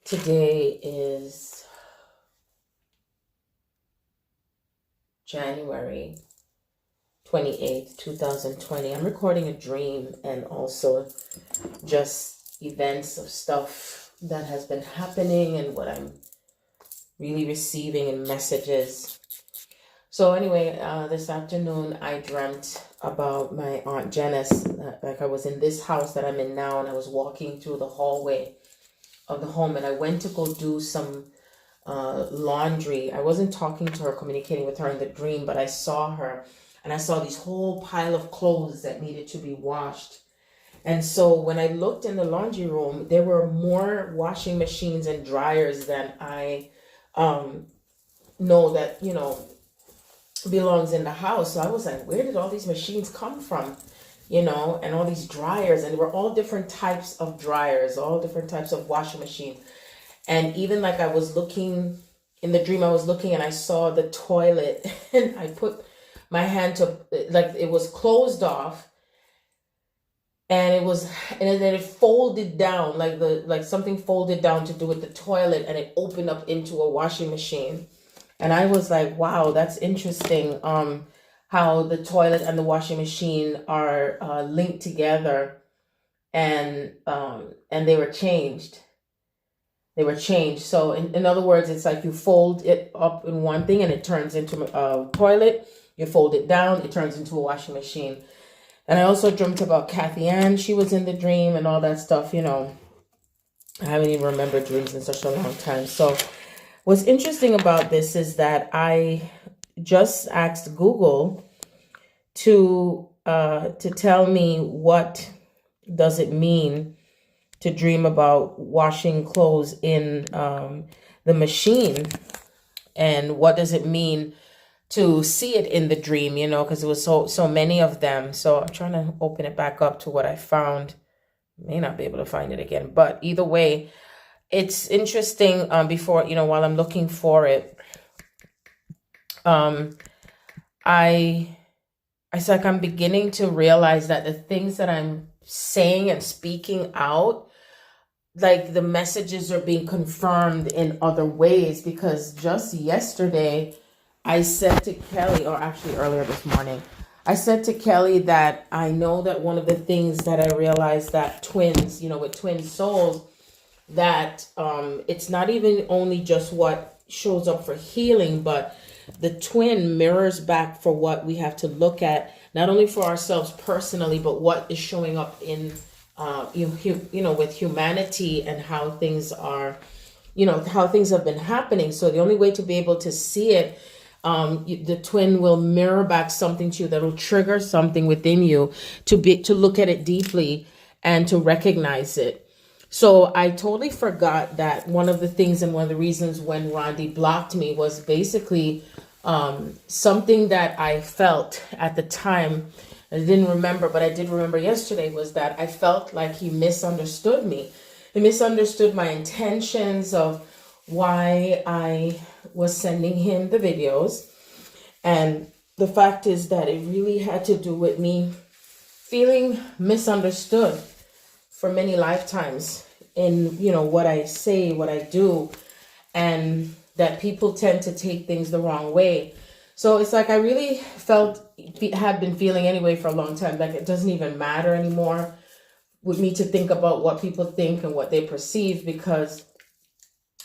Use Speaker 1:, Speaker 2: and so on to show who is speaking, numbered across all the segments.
Speaker 1: Today is January 28th, 2020. I'm recording a dream and also just events of stuff that has been happening and what I'm really receiving in messages. So anyway, this afternoon I dreamt about my Aunt Janice. Like I was in this house that I'm in now, and I was walking through the hallway of the home, and I went to go do some laundry. I wasn't talking to her, communicating with her in the dream, but I saw her, and I saw this whole pile of clothes that needed to be washed. And so when I looked in the laundry room, there were more washing machines and dryers than I know that, belongs in the house. So I was like, where did all these machines come from? And all these dryers, and they were all different types of dryers, all different types of washing machine. And even like I was looking in the dream, I was looking and I saw the toilet and I put my hand to, like, it was closed off, and then it folded down, like something folded down to do with the toilet, and it opened up into a washing machine. And I was like, wow, that's interesting. How the toilet and the washing machine are linked together, and they were changed. So in other words, it's like you fold it up in one thing and it turns into a toilet. You fold it down, it turns into a washing machine. And I also dreamt about Kathy Ann. She was in the dream and all that stuff. I haven't even remembered dreams in such a long time. So what's interesting about this is that I just asked Google to tell me what does it mean to dream about washing clothes in the machine, and what does it mean to see it in the dream, because it was so many of them. So I'm trying to open it back up to what I found. May not be able to find it again, but either way, it's interesting. While I'm looking for it, it's like I'm beginning to realize that the things that I'm saying and speaking out, like the messages are being confirmed in other ways. Because just yesterday, I said to Kelly, or actually earlier this morning, I said to Kelly that I know that one of the things that I realized that twins, with twin souls, that it's not even only just what shows up for healing, but the twin mirrors back for what we have to look at, not only for ourselves personally, but what is showing up in, with humanity and how things are, how things have been happening. So the only way to be able to see it, the twin will mirror back something to you that will trigger something within you to look at it deeply and to recognize it. So I totally forgot that one of the things and one of the reasons when Rondi blocked me was basically something that I felt at the time. I didn't remember, but I did remember yesterday, was that I felt like he misunderstood me. He misunderstood my intentions of why I was sending him the videos. And the fact is that it really had to do with me feeling misunderstood for many lifetimes in, what I say, what I do, and that people tend to take things the wrong way. So it's like I really have been feeling anyway for a long time, like it doesn't even matter anymore with me to think about what people think and what they perceive, because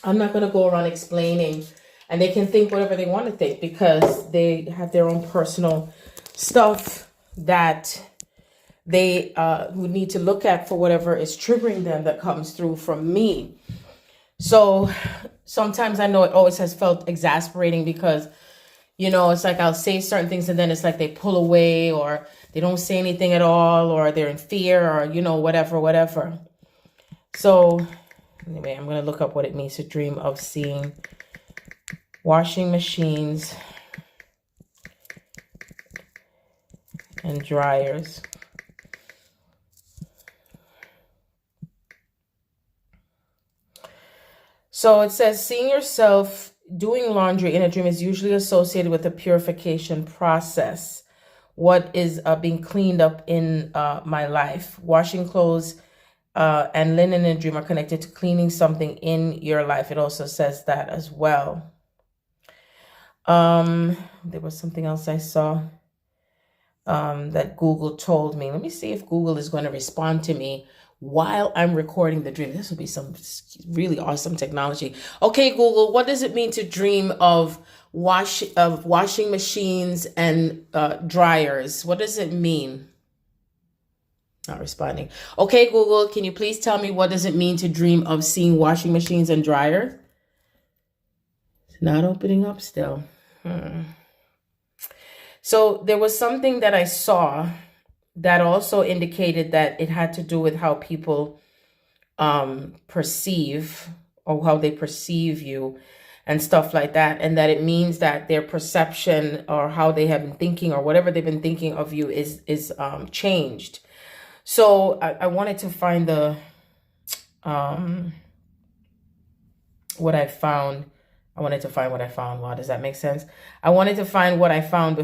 Speaker 1: I'm not going to go around explaining, and they can think whatever they want to think, because they have their own personal stuff that they would need to look at for whatever is triggering them that comes through from me. So sometimes I know it always has felt exasperating because, it's like I'll say certain things and then it's like they pull away, or they don't say anything at all, or they're in fear, or, whatever. So anyway, I'm going to look up what it means to dream of seeing washing machines and dryers. So it says, seeing yourself doing laundry in a dream is usually associated with a purification process. What is being cleaned up in my life? Washing clothes and linen and dream are connected to cleaning something in your life. It also says that as well. There was something else I saw that Google told me. Let me see if Google is going to respond to me while I'm recording the dream. This will be some really awesome technology. Okay, Google, what does it mean to dream of washing machines and dryers? What does it mean? Not responding. Okay, Google, can you please tell me what does it mean to dream of seeing washing machines and dryers? It's not opening up still. So there was something that I saw that also indicated that it had to do with how people perceive, or how they perceive you and stuff like that. And that it means that their perception, or how they have been thinking, or whatever they've been thinking of you is changed. So I wanted to find the what I found. I wanted to find what I found. Wow, does that make sense? I wanted to find what I found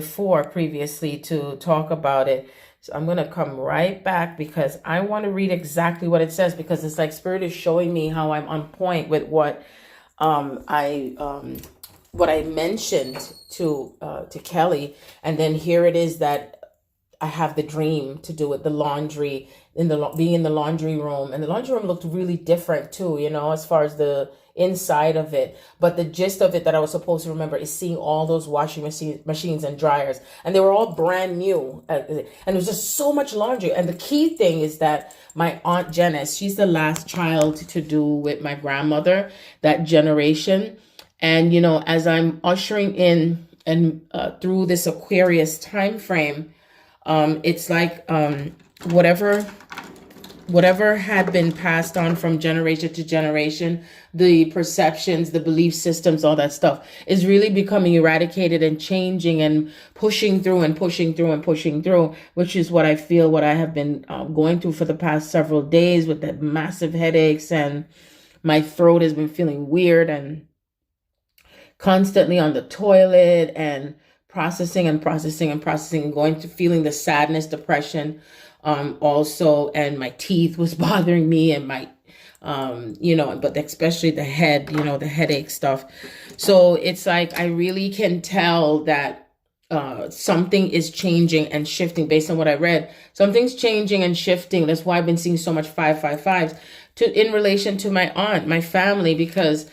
Speaker 1: previously to talk about it. So I'm going to come right back because I want to read exactly what it says, because it's like Spirit is showing me how I'm on point with what I mentioned to Kelly. And then here it is that I have the dream to do with the laundry, being in the laundry room. And the laundry room looked really different too, you know, as far as the inside of it. But the gist of it that I was supposed to remember is seeing all those washing machines and dryers. And they were all brand new. And there was just so much laundry. And the key thing is that my Aunt Janice, she's the last child to do with my grandmother, that generation. And, you know, as I'm ushering in and through this Aquarius time frame, it's like whatever had been passed on from generation to generation, the perceptions, the belief systems, all that stuff is really becoming eradicated and changing and pushing through and pushing through and pushing through, which is what I feel, what I have been going through for the past several days with that massive headaches, and my throat has been feeling weird and constantly on the toilet and processing and going to feeling the sadness, depression, also, and my teeth was bothering me, and my, you know, but especially the head, you know, the headache stuff. So it's like, I really can tell that, something is changing and shifting based on what I read. Something's changing and shifting. That's why I've been seeing so much 555s in relation to my aunt, my family, because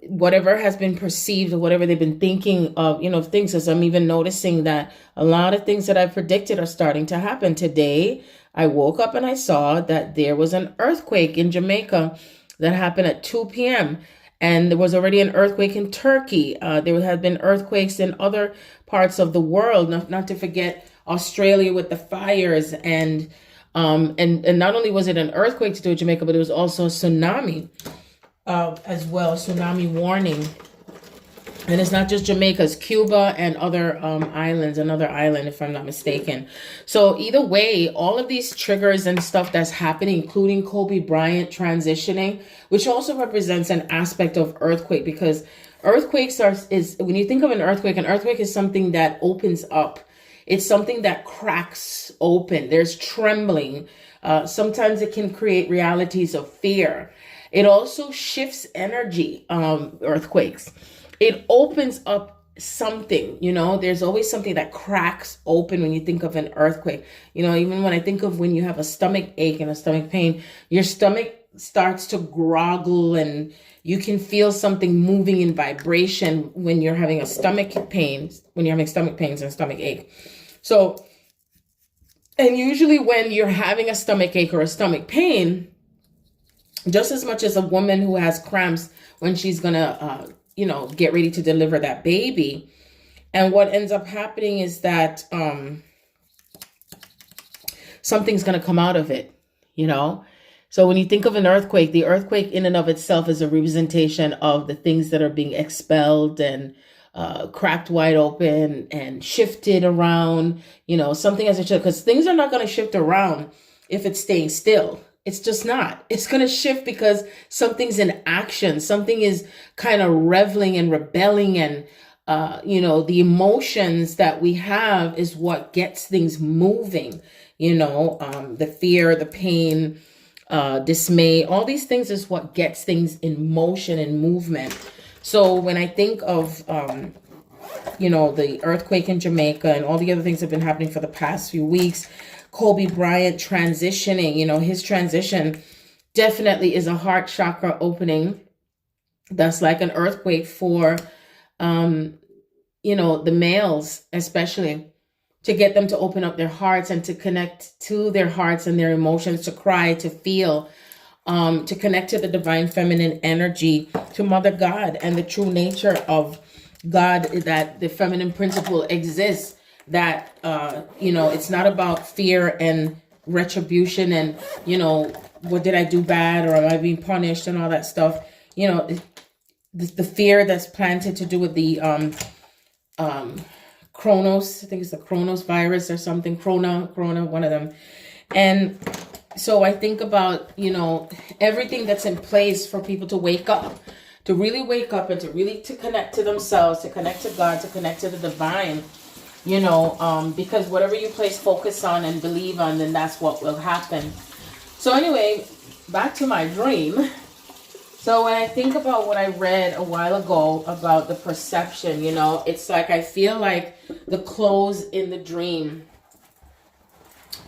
Speaker 1: whatever has been perceived, or whatever they've been thinking of, you know, things, as I'm even noticing that a lot of things that I predicted are starting to happen. Today, I woke up and I saw that there was an earthquake in Jamaica that happened at 2 p.m. And there was already an earthquake in Turkey. There have been earthquakes in other parts of the world, not to forget Australia with the fires. And not only was it an earthquake to do with Jamaica, but it was also a tsunami. As well, tsunami warning. And it's not just Jamaica, it's Cuba and other islands, another island, if I'm not mistaken. So either way, all of these triggers and stuff that's happening, including Kobe Bryant transitioning, which also represents an aspect of earthquake, because earthquakes is when you think of an earthquake is something that opens up. It's something that cracks open. There's trembling. Sometimes it can create realities of fear. It also shifts energy, earthquakes. It opens up something, you know, there's always something that cracks open when you think of an earthquake. You know, even when I think of when you have a stomach ache and a stomach pain, your stomach starts to groggle and you can feel something moving in vibration when you're having a stomach pains, and stomach ache. So, and usually when you're having a stomach ache or a stomach pain, just as much as a woman who has cramps when she's gonna, you know, get ready to deliver that baby. And what ends up happening is that something's gonna come out of it, you know? So when you think of an earthquake, the earthquake in and of itself is a representation of the things that are being expelled and cracked wide open and shifted around, you know, something as it should, because things are not gonna shift around if it's staying still. It's just not. It's going to shift because something's in action. Something is kind of reveling and rebelling. And, you know, the emotions that we have is what gets things moving. You know, the fear, the pain, dismay. All these things is what gets things in motion and movement. So when I think of, the earthquake in Jamaica and all the other things that have been happening for the past few weeks, Kobe Bryant transitioning, his transition definitely is a heart chakra opening. That's like an earthquake for, the males, especially, to get them to open up their hearts and to connect to their hearts and their emotions, to cry, to feel, to connect to the divine feminine energy, to Mother God and the true nature of God, that the feminine principle exists, that, it's not about fear and retribution and, what did I do bad, or am I being punished and all that stuff. The fear that's planted to do with the Chronos, I think it's the Chronos virus or something, Corona, one of them. And so I think about, everything that's in place for people to wake up, to really wake up and to connect to themselves, to connect to God, to connect to the divine, because whatever you place focus on and believe on, then that's what will happen. So anyway, back to my dream. So when I think about what I read a while ago about the perception, it's like I feel like the clothes in the dream.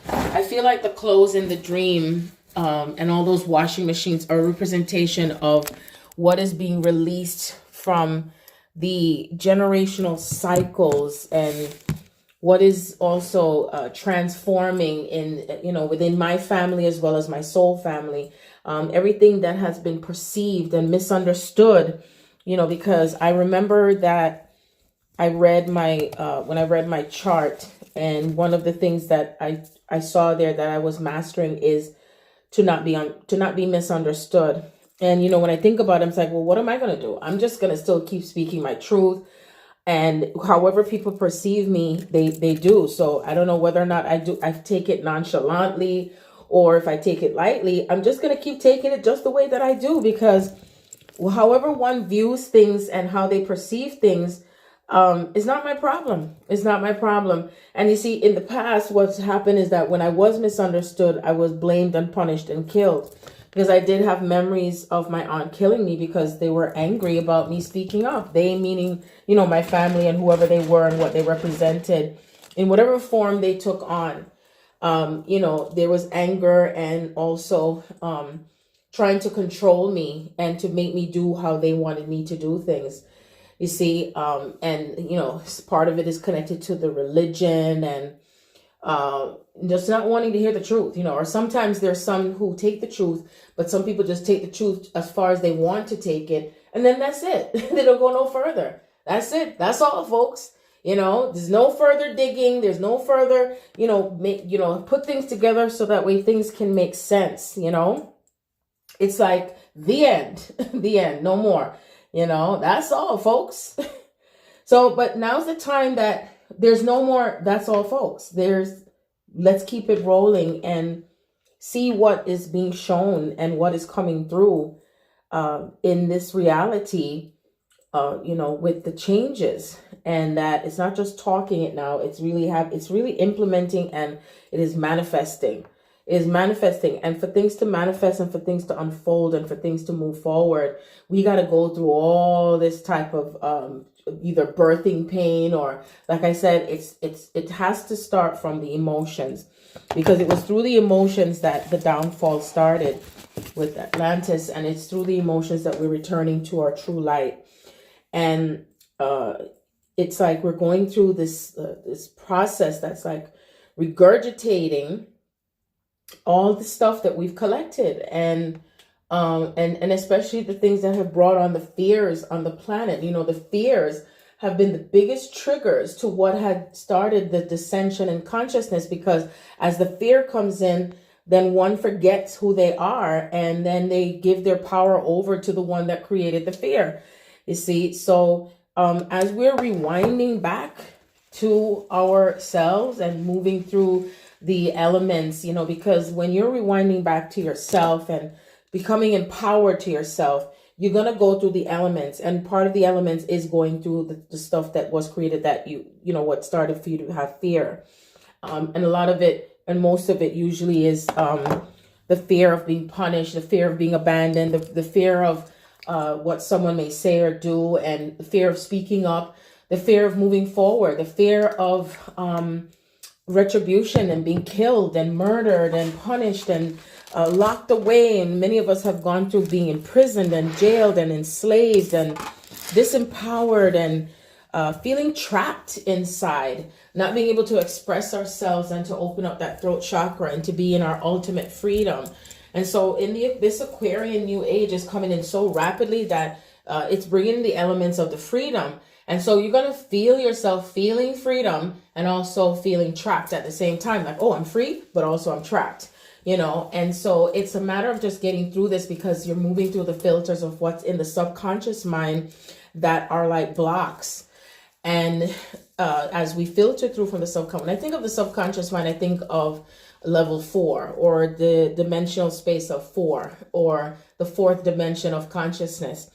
Speaker 1: I feel like the clothes in the dream and all those washing machines are a representation of what is being released from the generational cycles, and what is also transforming in, within my family as well as my soul family. Everything that has been perceived and misunderstood, because I remember that I read when I read my chart, and one of the things that I saw there that I was mastering is to not be misunderstood. And, when I think about it, I'm like, well, what am I going to do? I'm just going to still keep speaking my truth. And however people perceive me, they do. So I don't know whether or not I take it nonchalantly, or if I take it lightly. I'm just going to keep taking it just the way that I do, because however one views things and how they perceive things is not my problem. It's not my problem. And you see, in the past, what's happened is that when I was misunderstood, I was blamed and punished and killed. Because I did have memories of my aunt killing me because they were angry about me speaking up. They meaning, my family and whoever they were and what they represented in whatever form they took on. There was anger and also trying to control me and to make me do how they wanted me to do things. You see, and, part of it is connected to the religion and just not wanting to hear the truth, or sometimes there's some who take the truth, but some people just take the truth as far as they want to take it. And then that's it. They don't go no further. That's it. That's all, folks. There's no further digging. There's no further, put things together so that way things can make sense. It's like the end, the end, no more, that's all, folks. So, but now's the time that there's no more. That's all, folks. Let's keep it rolling and see what is being shown and what is coming through in this reality, with the changes, and that it's not just talking it now. It's really implementing, and it is manifesting. It is manifesting. And for things to manifest and for things to unfold and for things to move forward, we got to go through all this type of either birthing pain, or, like I said, it has to start from the emotions, because it was through the emotions that the downfall started with Atlantis, and it's through the emotions that we're returning to our true light. And it's like we're going through this process that's like regurgitating all the stuff that we've collected, and especially the things that have brought on the fears on the planet. The fears have been the biggest triggers to what had started the dissension in consciousness, because as the fear comes in, then one forgets who they are, and then they give their power over to the one that created the fear. You see, so as we're rewinding back to ourselves and moving through the elements, because when you're rewinding back to yourself and becoming empowered to yourself, you're going to go through the elements, and part of the elements is going through the stuff that was created, that what started for you to have fear. And a lot of it, and most of it usually is the fear of being punished, the fear of being abandoned, the fear of what someone may say or do, and the fear of speaking up, the fear of moving forward, the fear of retribution and being killed and murdered and punished and locked away. And many of us have gone through being imprisoned and jailed and enslaved and disempowered and feeling trapped inside, not being able to express ourselves and to open up that throat chakra and to be in our ultimate freedom. And so this Aquarian new age is coming in so rapidly that it's bringing the elements of the freedom. And so you're going to feel yourself feeling freedom and also feeling trapped at the same time. Like, oh, I'm free, but also I'm trapped, And so it's a matter of just getting through this, because you're moving through the filters of what's in the subconscious mind that are like blocks. And as we filter through from the subconscious, when I think of the subconscious mind, I think of level 4, or the dimensional space of 4, or the 4th dimension of consciousness.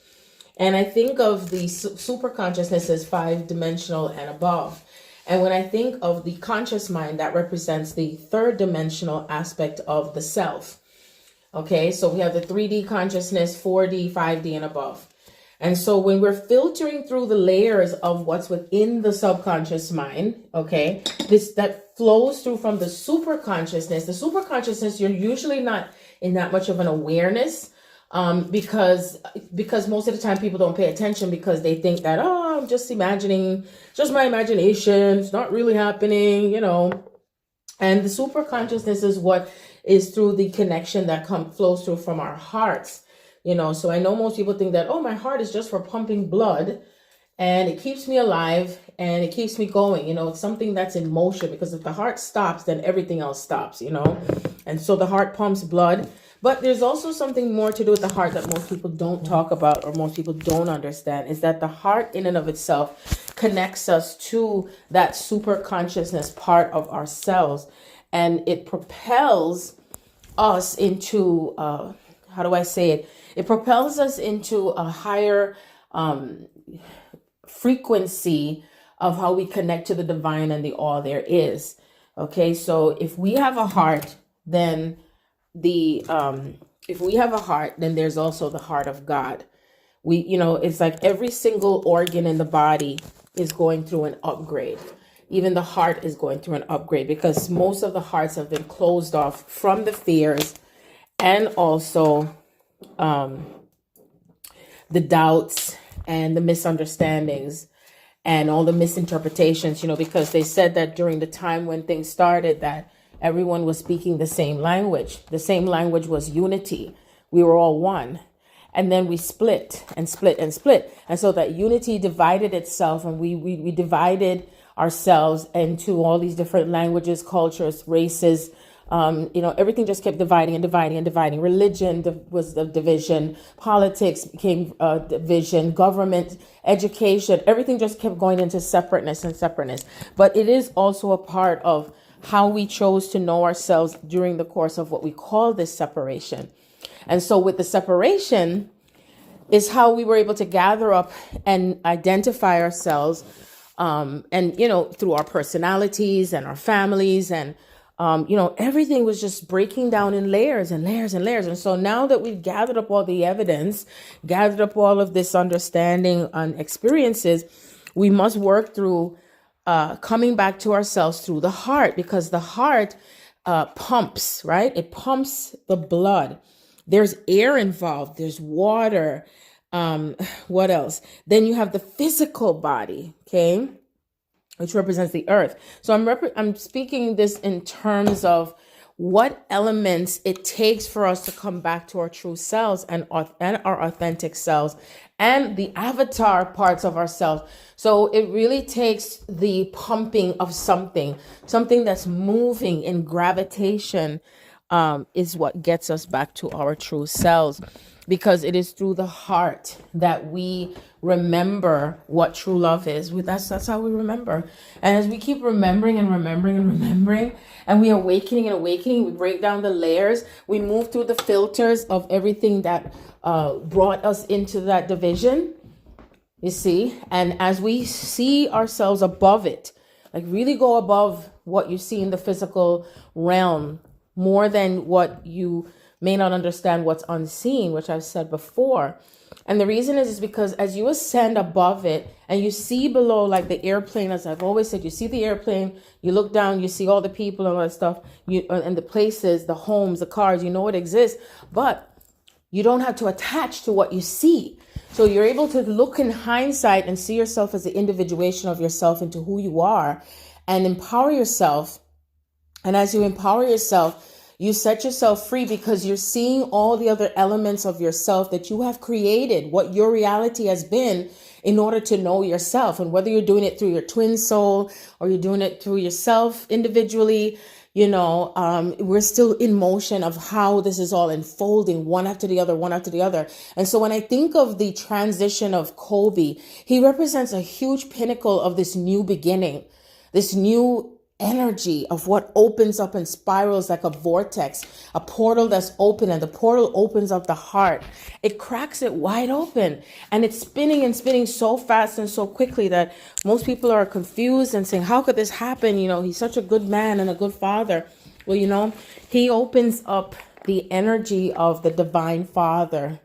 Speaker 1: And I think of the super consciousness as 5-dimensional and above. And when I think of the conscious mind, that represents the 3rd dimensional aspect of the self. Okay, so we have the 3D consciousness, 4D, 5D, and above. And so when we're filtering through the layers of what's within the subconscious mind, okay, that flows through from the super consciousness. The super consciousness, you're usually not in that much of an awareness, because most of the time people don't pay attention, because they think that, oh, I'm just imagining, just my imagination, it's not really happening, And the super consciousness is what is through the connection that flows through from our hearts. So I know most people think that, oh, my heart is just for pumping blood and it keeps me alive and it keeps me going. It's something that's in motion, because if the heart stops, then everything else stops, And so the heart pumps blood. But there's also something more to do with the heart that most people don't talk about, or most people don't understand, is that the heart in and of itself connects us to that super consciousness part of ourselves. And it propels us into, how do I say it? It propels us into a higher frequency of how we connect to the divine and the all there is. Okay, so if we have a heart, then if we have a heart, then there's also the heart of God. It's like every single organ in the body is going through an upgrade. Even the heart is going through an upgrade, because most of the hearts have been closed off from the fears and also the doubts and the misunderstandings and all the misinterpretations, because they said that during the time when things started, that everyone was speaking the same language. The same language was unity. We were all one. And then we split and split and split. And so that unity divided itself, and we divided ourselves into all these different languages, cultures, races. Everything just kept dividing and dividing and dividing. Religion was the division. Politics became division. Government, education, everything just kept going into separateness and separateness. But it is also a part of how we chose to know ourselves during the course of what we call this separation. And so with the separation is how we were able to gather up and identify ourselves, through our personalities and our families, and everything was just breaking down in layers and layers and layers. And so now that we've gathered up all the evidence, gathered up all of this understanding and experiences, we must work through coming back to ourselves through the heart, because the heart pumps, right? It pumps the blood. There's air involved. There's water. What else? Then you have the physical body, okay, which represents the earth. So I'm speaking this in terms of what elements it takes for us to come back to our true selves and our authentic selves and the avatar parts of ourselves. So it really takes the pumping of something that's moving in gravitation, is what gets us back to our true selves, because it is through the heart that we remember what true love is. That's how we remember. And as we keep remembering and remembering and remembering, and we awakening and awakening, we break down the layers, we move through the filters of everything that brought us into that division, you see. And as we see ourselves above it, like really go above what you see in the physical realm, more than what you may not understand what's unseen, which I've said before. And the reason is because as you ascend above it and you see below, like the airplane, as I've always said, you see the airplane, you look down, you see all the people and all that stuff, and the places, the homes, the cars, you know it exists, but you don't have to attach to what you see. So you're able to look in hindsight and see yourself as the individuation of yourself into who you are and empower yourself. And as you empower yourself, you set yourself free because you're seeing all the other elements of yourself that you have created, what your reality has been in order to know yourself. And whether you're doing it through your twin soul or you're doing it through yourself individually, we're still in motion of how this is all unfolding one after the other, one after the other. And so when I think of the transition of Kobe, he represents a huge pinnacle of this new beginning, this new energy of what opens up and spirals like a vortex, a portal that's open, and the portal opens up the heart. It cracks it wide open and it's spinning and spinning so fast and so quickly that most people are confused and saying, how could this happen? He's such a good man and a good father. Well, he opens up the energy of the divine father.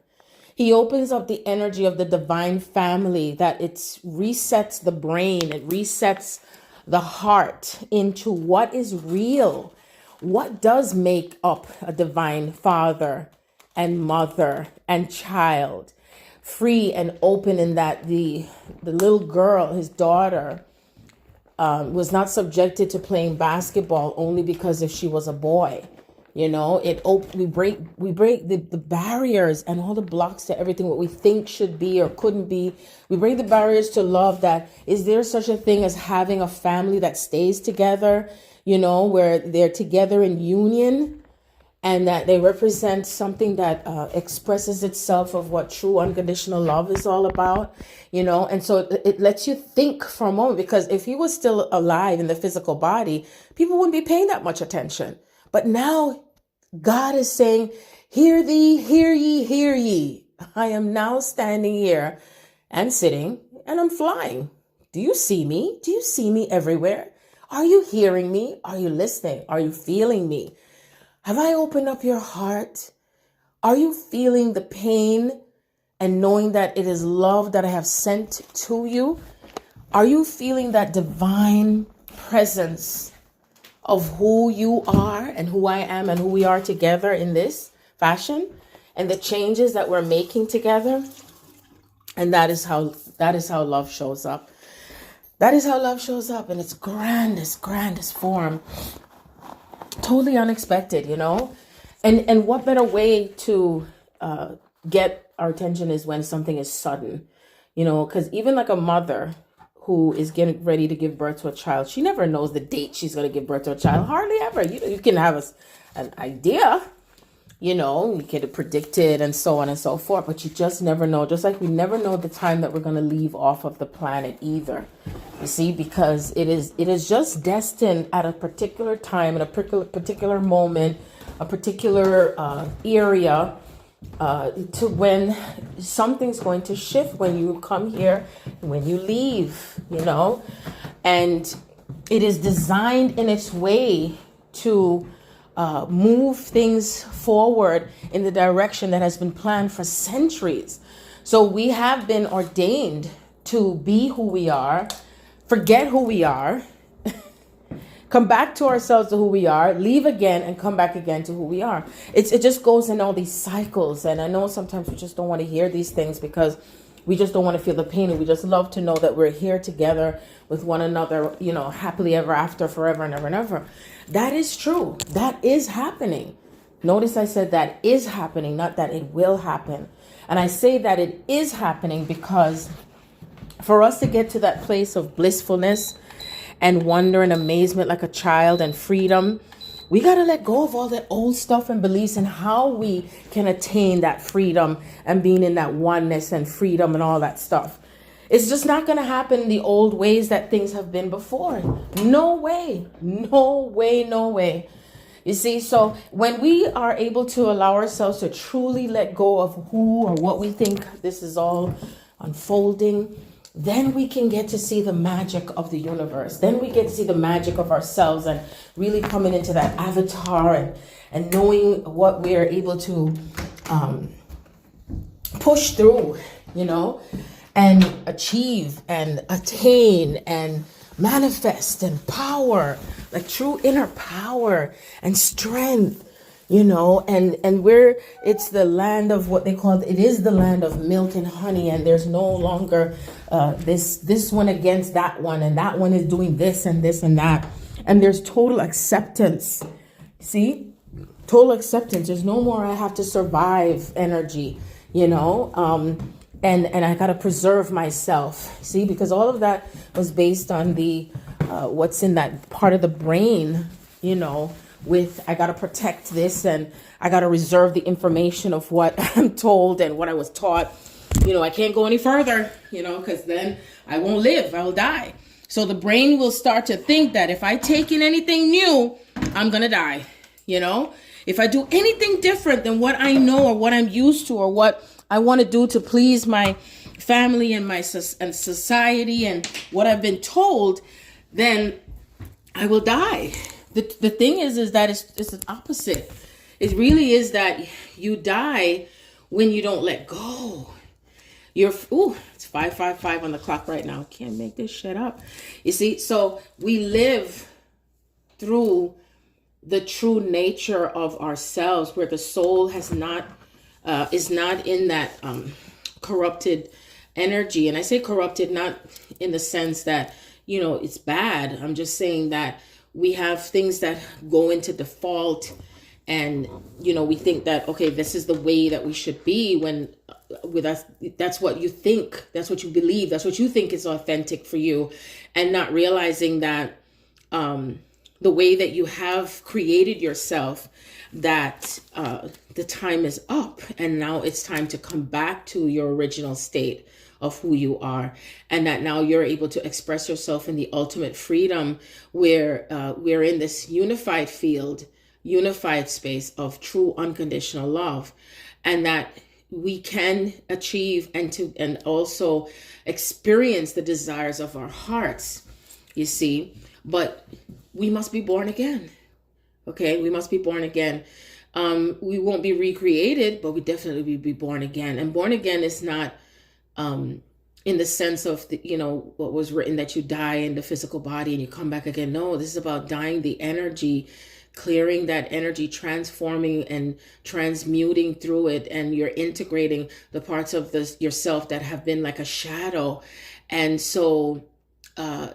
Speaker 1: He opens up the energy of the divine family, that it resets the brain. It resets the heart into what is real. What does make up a divine father and mother and child? Free and open in that the little girl, his daughter, was not subjected to playing basketball only because if she was a boy. We break the barriers and all the blocks to everything what we think should be or couldn't be. We break the barriers to love. That is there such a thing as having a family that stays together, where they're together in union and that they represent something that expresses itself of what true unconditional love is all about, and so it lets you think for a moment, because if he was still alive in the physical body, people wouldn't be paying that much attention. But now God is saying, hear thee, hear ye, hear ye. I am now standing here and sitting and I'm flying. Do you see me? Do you see me everywhere? Are you hearing me? Are you listening? Are you feeling me? Have I opened up your heart? Are you feeling the pain and knowing that it is love that I have sent to you? Are you feeling that divine presence of who you are and who I am and who we are together in this fashion and the changes that we're making together? And that is how love shows up. That is how love shows up in its grandest form. Totally unexpected, And what better way to get our attention is when something is sudden, because even like a mother who is getting ready to give birth to a child, she never knows the date she's going to give birth to a child. Hardly ever. You can have an idea, you can predict it and so on and so forth, but you just never know. Just like we never know the time that we're going to leave off of the planet either. You see, because it is just destined at a particular time, at a particular moment, a particular area, to when something's going to shift when you come here, when you leave, and it is designed in its way to move things forward in the direction that has been planned for centuries. So we have been ordained to be who we are, forget who we are, come back to ourselves to who we are, leave again and come back again to who we are. It just goes in all these cycles. And I know sometimes we just don't want to hear these things because we just don't want to feel the pain. And we just love to know that we're here together with one another, happily ever after, forever and ever and ever. That is true. That is happening. Notice I said that is happening, not that it will happen. And I say that it is happening because for us to get to that place of blissfulness and wonder and amazement like a child and freedom, we got to let go of all that old stuff and beliefs and how we can attain that freedom and being in that oneness and freedom and all that stuff. It's just not going to happen the old ways that things have been before. No way. No way. No way. You see, so when we are able to allow ourselves to truly let go of who or what we think this is all unfolding, then we can get to see the magic of the universe. Then we get to see the magic of ourselves and really coming into that avatar and knowing what we are able to push through, you know, and achieve and attain and manifest and power, like true inner power and strength, you know, and it's the land of what they call, it is the land of milk and honey, and there's no longer this one against that one, and that one is doing this and this and that, and there's total acceptance. See, total acceptance. There's no more I have to survive energy, you know, and I got to preserve myself. See, because all of that was based on the what's in that part of the brain, you know, with I got to protect this and I got to reserve the information of what I'm told and what I was taught. You know, I can't go any further, you know, because then I won't live. I will die. So the brain will start to think that if I take in anything new, I'm going to die. You know, if I do anything different than what I know or what I'm used to or what I want to do to please my family and my and society and what I've been told, then I will die. The thing is that it's the opposite. It really is that you die when you don't let go. It's 5:55 on the clock right now. Can't make this shit up. You see, so we live through the true nature of ourselves, where the soul has not is not in that corrupted energy. And I say corrupted not in the sense that, you know, it's bad. I'm just saying that we have things that go into default, and, you know, we think that, okay, this is the way that we should be, when with us, that's what you think, that's what you believe, that's what you think is authentic for you, and not realizing that the way that you have created yourself, that the time is up, and now it's time to come back to your original state of who you are, and that now you're able to express yourself in the ultimate freedom, where we're in this unified field, unified space of true unconditional love, and that we can achieve and also experience the desires of our hearts, you see. But we must be born again. Okay, we must be born again. We won't be recreated, but we definitely will be born again. And born again is not in the sense of the, you know, what was written, that you die in the physical body and you come back again. No, this is about dying the energy, clearing that energy, transforming and transmuting through it, and you're integrating the parts of yourself that have been like a shadow. And so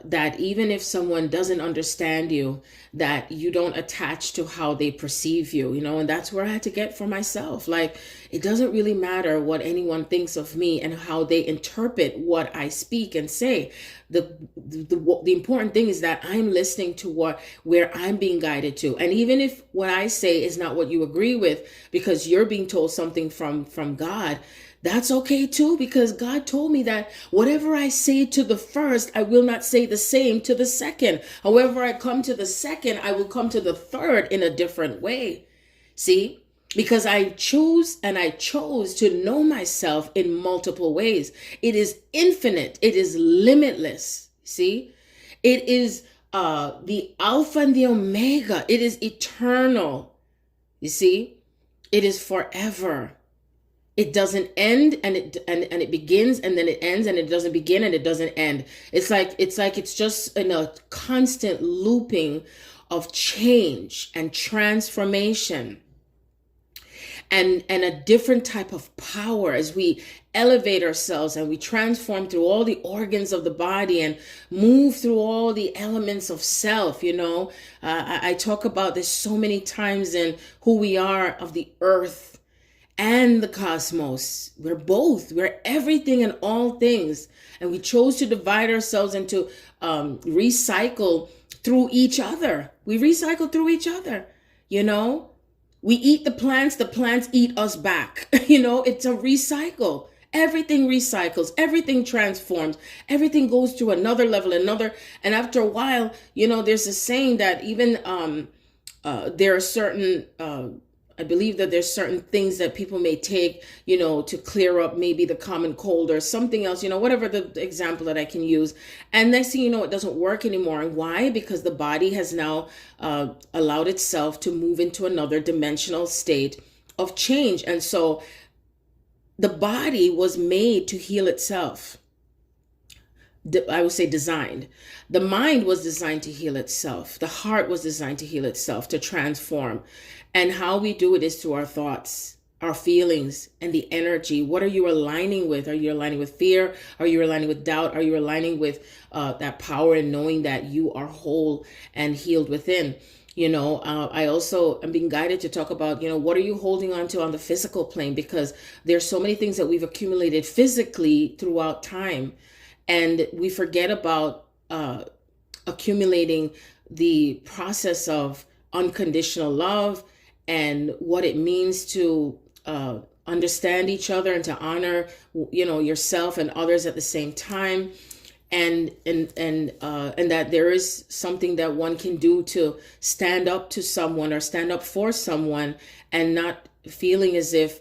Speaker 1: that even if someone doesn't understand you, that you don't attach to how they perceive you, you know. And that's where I had to get for myself. Like, it doesn't really matter what anyone thinks of me and how they interpret what I speak and say. The important thing is that I'm listening to where I'm being guided to. And even if what I say is not what you agree with, because you're being told something from God, that's okay too, because God told me that whatever I say to the first, I will not say the same to the second. However I come to the second, I will come to the third in a different way. See? Because I chose to know myself in multiple ways. It is infinite. It is limitless. See? It is the Alpha and the Omega. It is eternal. You see? It is forever. It doesn't end, and it begins, and then it ends, and it doesn't begin, and it doesn't end. It's like it's just in a constant looping of change and transformation, and a different type of power as we elevate ourselves and we transform through all the organs of the body and move through all the elements of self. You know, I talk about this so many times in Who We Are of the Earth and the cosmos. We're everything and all things, and we chose to divide ourselves into recycle through each other. We recycle through each other, you know. We eat the plants eat us back. You know, it's a recycle. Everything recycles, everything transforms, everything goes to another level, and after a while, you know, there's a saying that even there are certain I believe that there's certain things that people may take, to clear up maybe the common cold or something else, whatever the example that I can use. And next thing you know, it doesn't work anymore. And why? Because the body has now allowed itself to move into another dimensional state of change. And so the body was made to heal itself. I would say designed. The mind was designed to heal itself. The heart was designed to heal itself, to transform. And how we do it is through our thoughts, our feelings, and the energy. What are you aligning with? Are you aligning with fear? Are you aligning with doubt? Are you aligning with that power and knowing that you are whole and healed within? I also am being guided to talk about, what are you holding on to on the physical plane? Because there's so many things that we've accumulated physically throughout time. And we forget about accumulating the process of unconditional love and what it means to understand each other and to honor, yourself and others at the same time. And that there is something that one can do to stand up to someone or stand up for someone, and not feeling as if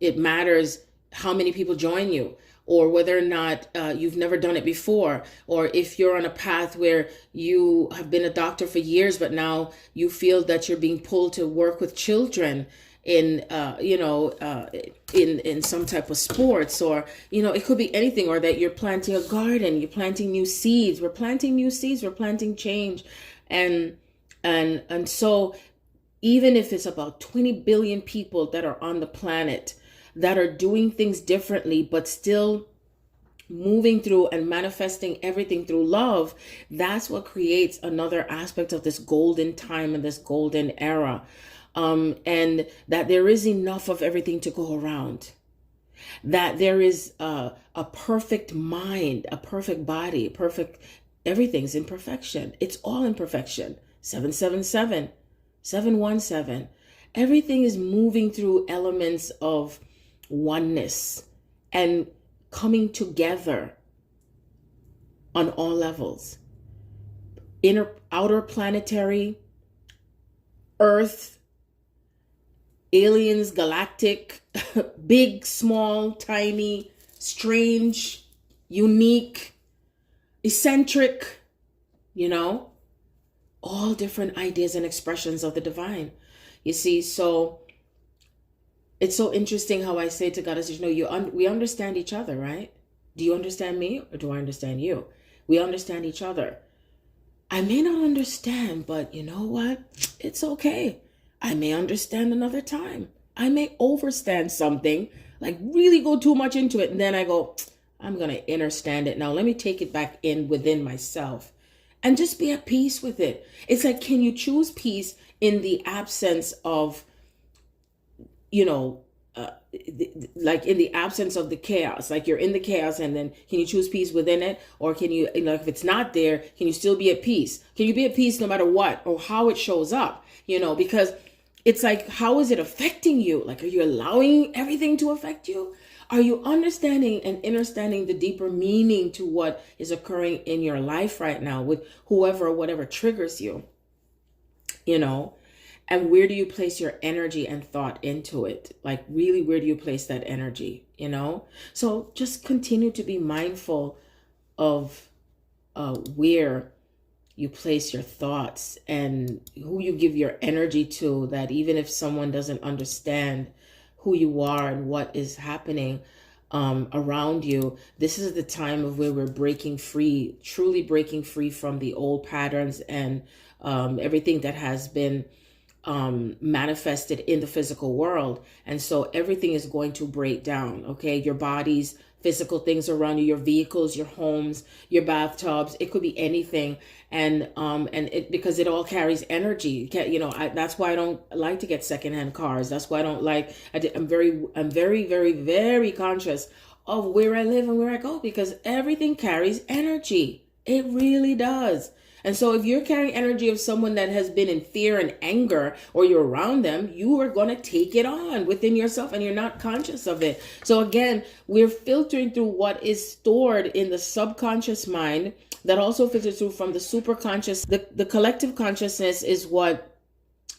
Speaker 1: it matters how many people join you, or whether or not you've never done it before, or if you're on a path where you have been a doctor for years, but now you feel that you're being pulled to work with children in some type of sports, or it could be anything, or that you're planting a garden, you're planting new seeds. We're planting new seeds. We're planting change, and so even if it's about 20 billion people that are on the planet that are doing things differently, but still moving through and manifesting everything through love, that's what creates another aspect of this golden time and this golden era. And that there is enough of everything to go around. That there is a perfect mind, a perfect body, everything's in perfection. It's all in perfection. 777, 717. Everything is moving through elements of oneness and coming together on all levels. Outer planetary, Earth, aliens, galactic, big, small, tiny, strange, unique, eccentric, all different ideas and expressions of the divine. You see, so it's so interesting how I say to God, I say, we understand each other, right? Do you understand me, or do I understand you? We understand each other. I may not understand, but you know what? It's okay. I may understand another time. I may overstand something, like really go too much into it, and then I go, I'm going to understand it. Now let me take it back within myself and just be at peace with it. It's like, can you choose peace in the absence of, like in the absence of the chaos? Like you're in the chaos, and then can you choose peace within it? Or can you, if it's not there, can you still be at peace? Can you be at peace no matter what or how it shows up? Because it's like, how is it affecting you? Like, are you allowing everything to affect you? Are you understanding and understanding the deeper meaning to what is occurring in your life right now with whoever or whatever triggers you? And where do you place your energy and thought into it? Like, really, where do you place that energy? So just continue to be mindful of where you place your thoughts and who you give your energy to, that even if someone doesn't understand who you are and what is happening around you, this is the time of where we're breaking free, truly breaking free from the old patterns and everything that has been manifested in the physical world. And so everything is going to break down. Okay. Your bodies, physical things around you, your vehicles, your homes, your bathtubs, it could be anything. And because it all carries energy, that's why I don't like to get secondhand cars. That's why I don't like, I'm very, very, very conscious of where I live and where I go, because everything carries energy. It really does. And so if you're carrying energy of someone that has been in fear and anger, or you're around them, you are going to take it on within yourself and you're not conscious of it. So again, we're filtering through what is stored in the subconscious mind that also filters through from the superconscious. The collective consciousness is what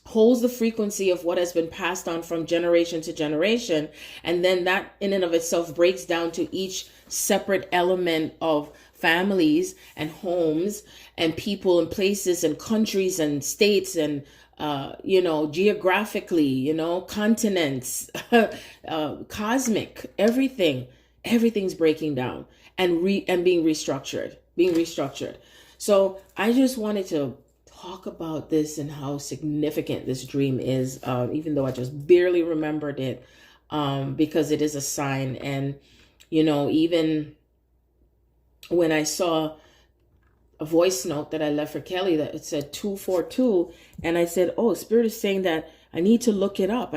Speaker 1: holds the frequency of what has been passed on from generation to generation. And then that in and of itself breaks down to each separate element of families and homes and people and places and countries and states and geographically, continents, cosmic, everything's breaking down and being restructured. So I just wanted to talk about this and how significant this dream is, even though I just barely remembered it, because it is a sign. And, even when I saw a voice note that I left for Kelly that it said 242, and I said, oh, Spirit is saying that I need to look it up.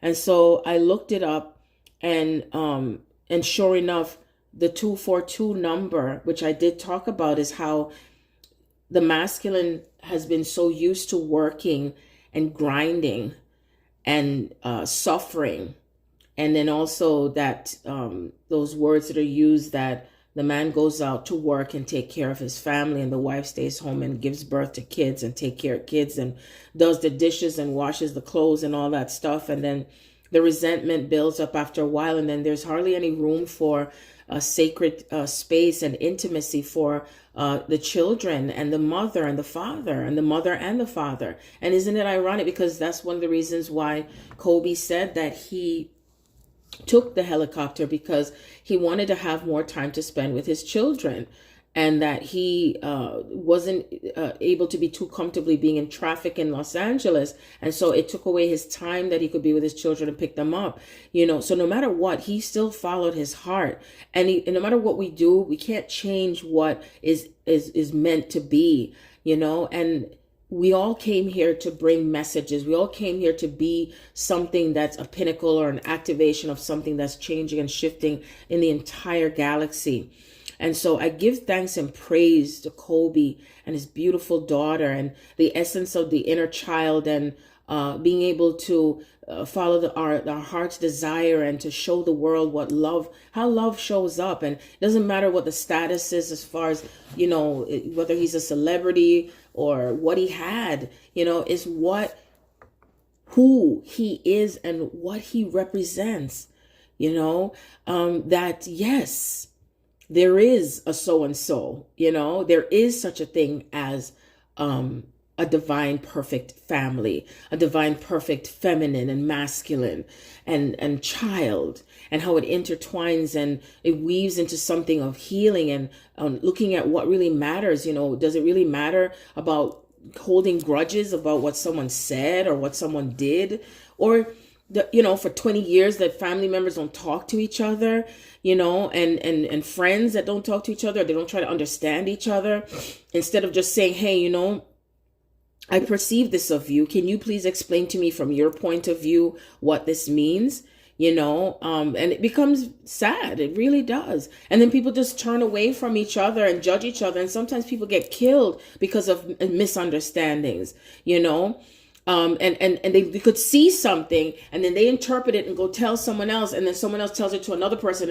Speaker 1: And so I looked it up, and sure enough, the 242 number, which I did talk about, is how the masculine has been so used to working and grinding and suffering. And then also that those words that are used, that the man goes out to work and take care of his family, and the wife stays home and gives birth to kids and take care of kids and does the dishes and washes the clothes and all that stuff. And then the resentment builds up after a while, and then there's hardly any room for a sacred space and intimacy for the children and the mother and the father and the mother and the father. And isn't it ironic? Because that's one of the reasons why Kobe said that he took the helicopter, because he wanted to have more time to spend with his children, and that he wasn't able to be too comfortably being in traffic in Los Angeles. And so it took away his time that he could be with his children and pick them up, so no matter what, he still followed his heart. And no matter what we do, we can't change what is meant to be, and we all came here to bring messages. We all came here to be something that's a pinnacle or an activation of something that's changing and shifting in the entire galaxy. And so I give thanks and praise to Kobe and his beautiful daughter, and the essence of the inner child, and being able to follow our heart's desire, and to show the world how love shows up. And it doesn't matter what the status is, as far as, whether he's a celebrity or what he had, is who he is and what he represents, that yes, there is a so-and-so, there is such a thing as a divine perfect family, a divine perfect feminine and masculine and child, and how it intertwines and it weaves into something of healing, and looking at what really matters. Does it really matter about holding grudges about what someone said or what someone did, or for 20 years that family members don't talk to each other, and friends that don't talk to each other, they don't try to understand each other, instead of just saying, hey, I perceive this of you. Can you please explain to me from your point of view what this means? And it becomes sad. It really does. And then people just turn away from each other and judge each other. And sometimes people get killed because of misunderstandings, and they could see something, and then they interpret it and go tell someone else, and then someone else tells it to another person,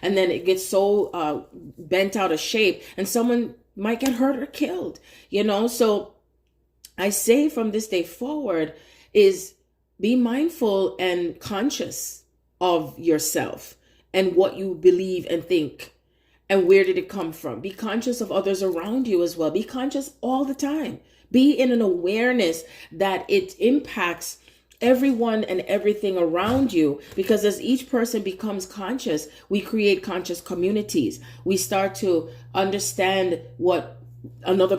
Speaker 1: and then it gets so bent out of shape, and someone might get hurt or killed, So I say from this day forward is be mindful and conscious of yourself and what you believe and think, and where did it come from. Be conscious of others around you as well. Be conscious all the time. Be in an awareness that it impacts everyone and everything around you, because as each person becomes conscious, we create conscious communities. We start to understand where another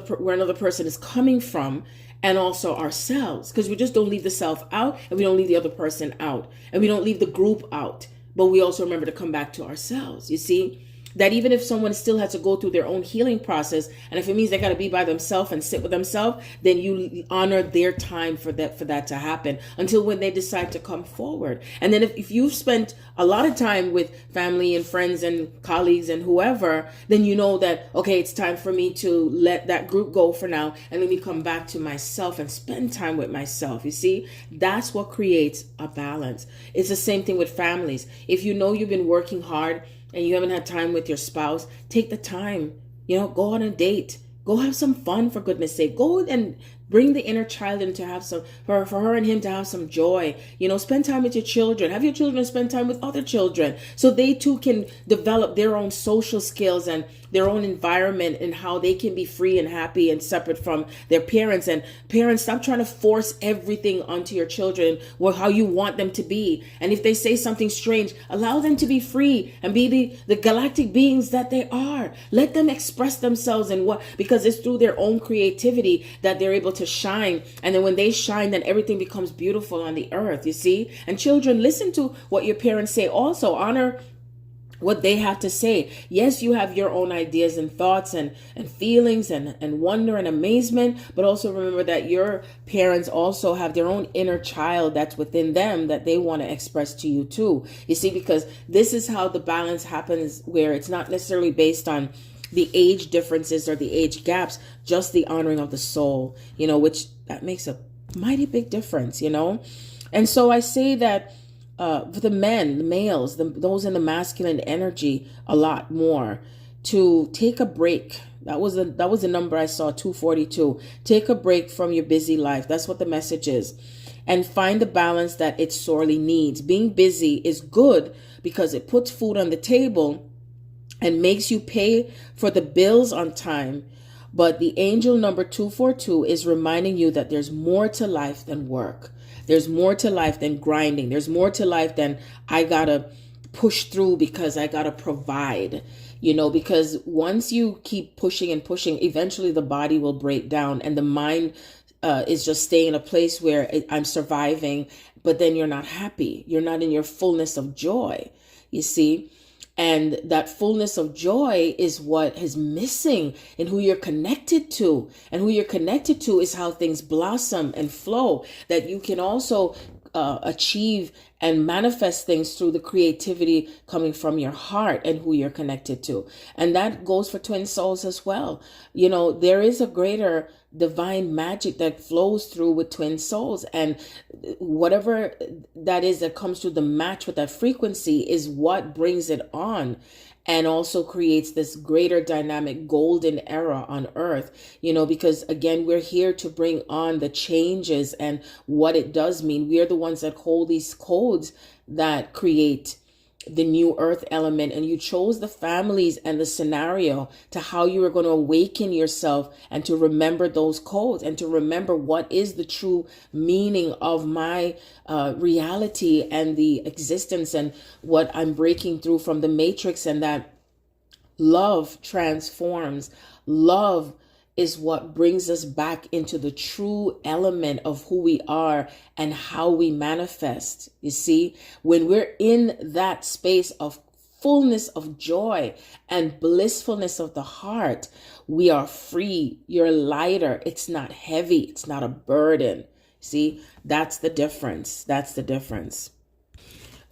Speaker 1: person is coming from, and also ourselves, because we just don't leave the self out, and we don't leave the other person out, and we don't leave the group out, but we also remember to come back to ourselves. You see, that even if someone still has to go through their own healing process, and if it means they got to be by themselves and sit with themselves, then you honor their time for that to happen until when they decide to come forward. And then if you've spent a lot of time with family and friends and colleagues and whoever, then you know that, okay, it's time for me to let that group go for now, and let me come back to myself and spend time with myself. You see, that's what creates a balance. It's the same thing with families. If you know you've been working hard and you haven't had time with your spouse, take the time, go on a date, go have some fun, for goodness sake, go and
Speaker 2: Bring the inner child in to have some, for her and him to have some joy. Spend time with your children. Have your children spend time with other children so they too can develop their own social skills and their own environment and how they can be free and happy and separate from their parents. And parents, stop trying to force everything onto your children or how you want them to be. And if they say something strange, allow them to be free and be the galactic beings that they are. Let them express themselves because it's through their own creativity that they're able to shine. And then when they shine, then everything becomes beautiful on the earth, you see? And children, listen to what your parents say. Also, honor what they have to say. Yes, you have your own ideas and thoughts and feelings and wonder and amazement, but also remember that your parents also have their own inner child that's within them that they want to express to you too. You see, because this is how the balance happens, where it's not necessarily based on the age differences or the age gaps, just the honoring of the soul, which that makes a mighty big difference, And so I say that for the men, the males, those in the masculine energy, a lot more, to take a break. That was the number I saw, 242. Take a break from your busy life. That's what the message is. And find the balance that it sorely needs. Being busy is good because it puts food on the table and makes you pay for the bills on time. But the angel number 242 is reminding you that there's more to life than work. There's more to life than grinding. There's more to life than I gotta push through because I gotta provide, because once you keep pushing and pushing, eventually the body will break down and the mind is just staying in a place where I'm surviving, but then you're not happy. You're not in your fullness of joy, you see? And that fullness of joy is what is missing in who you're connected to. And who you're connected to is how things blossom and flow, that you can also achieve and manifest things through the creativity coming from your heart and who you're connected to. And that goes for twin souls as well. There is a greater divine magic that flows through with twin souls, and whatever that is that comes through the match with that frequency is what brings it on and also creates this greater dynamic golden era on earth, because again, we're here to bring on the changes and what it does mean. We are the ones that hold these codes that create the new earth element, and you chose the families and the scenario to how you are going to awaken yourself and to remember those codes and to remember what is the true meaning of my reality and the existence and what I'm breaking through from the matrix, and that love transforms. Love is what brings us back into the true element of who we are and how we manifest. You see, when we're in that space of fullness of joy and blissfulness of the heart, we are free. You're lighter. It's not heavy. It's not a burden. See, that's the difference. That's the difference.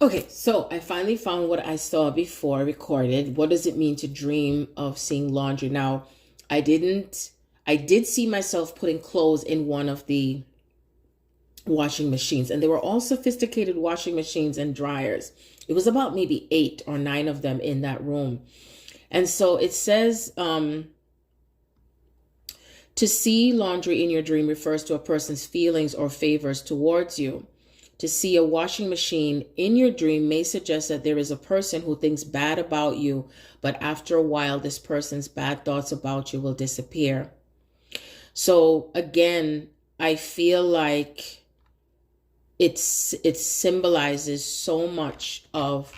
Speaker 2: Okay, so I finally found what I saw before I recorded. What does it mean to dream of seeing laundry? Now, I did see myself putting clothes in one of the washing machines, and they were all sophisticated washing machines and dryers. It was about maybe 8 or 9 of them in that room. And so it says, to see laundry in your dream refers to a person's feelings or favors towards you. To see a washing machine in your dream may suggest that there is a person who thinks bad about you, but after a while, this person's bad thoughts about you will disappear. So again, I feel like it symbolizes so much of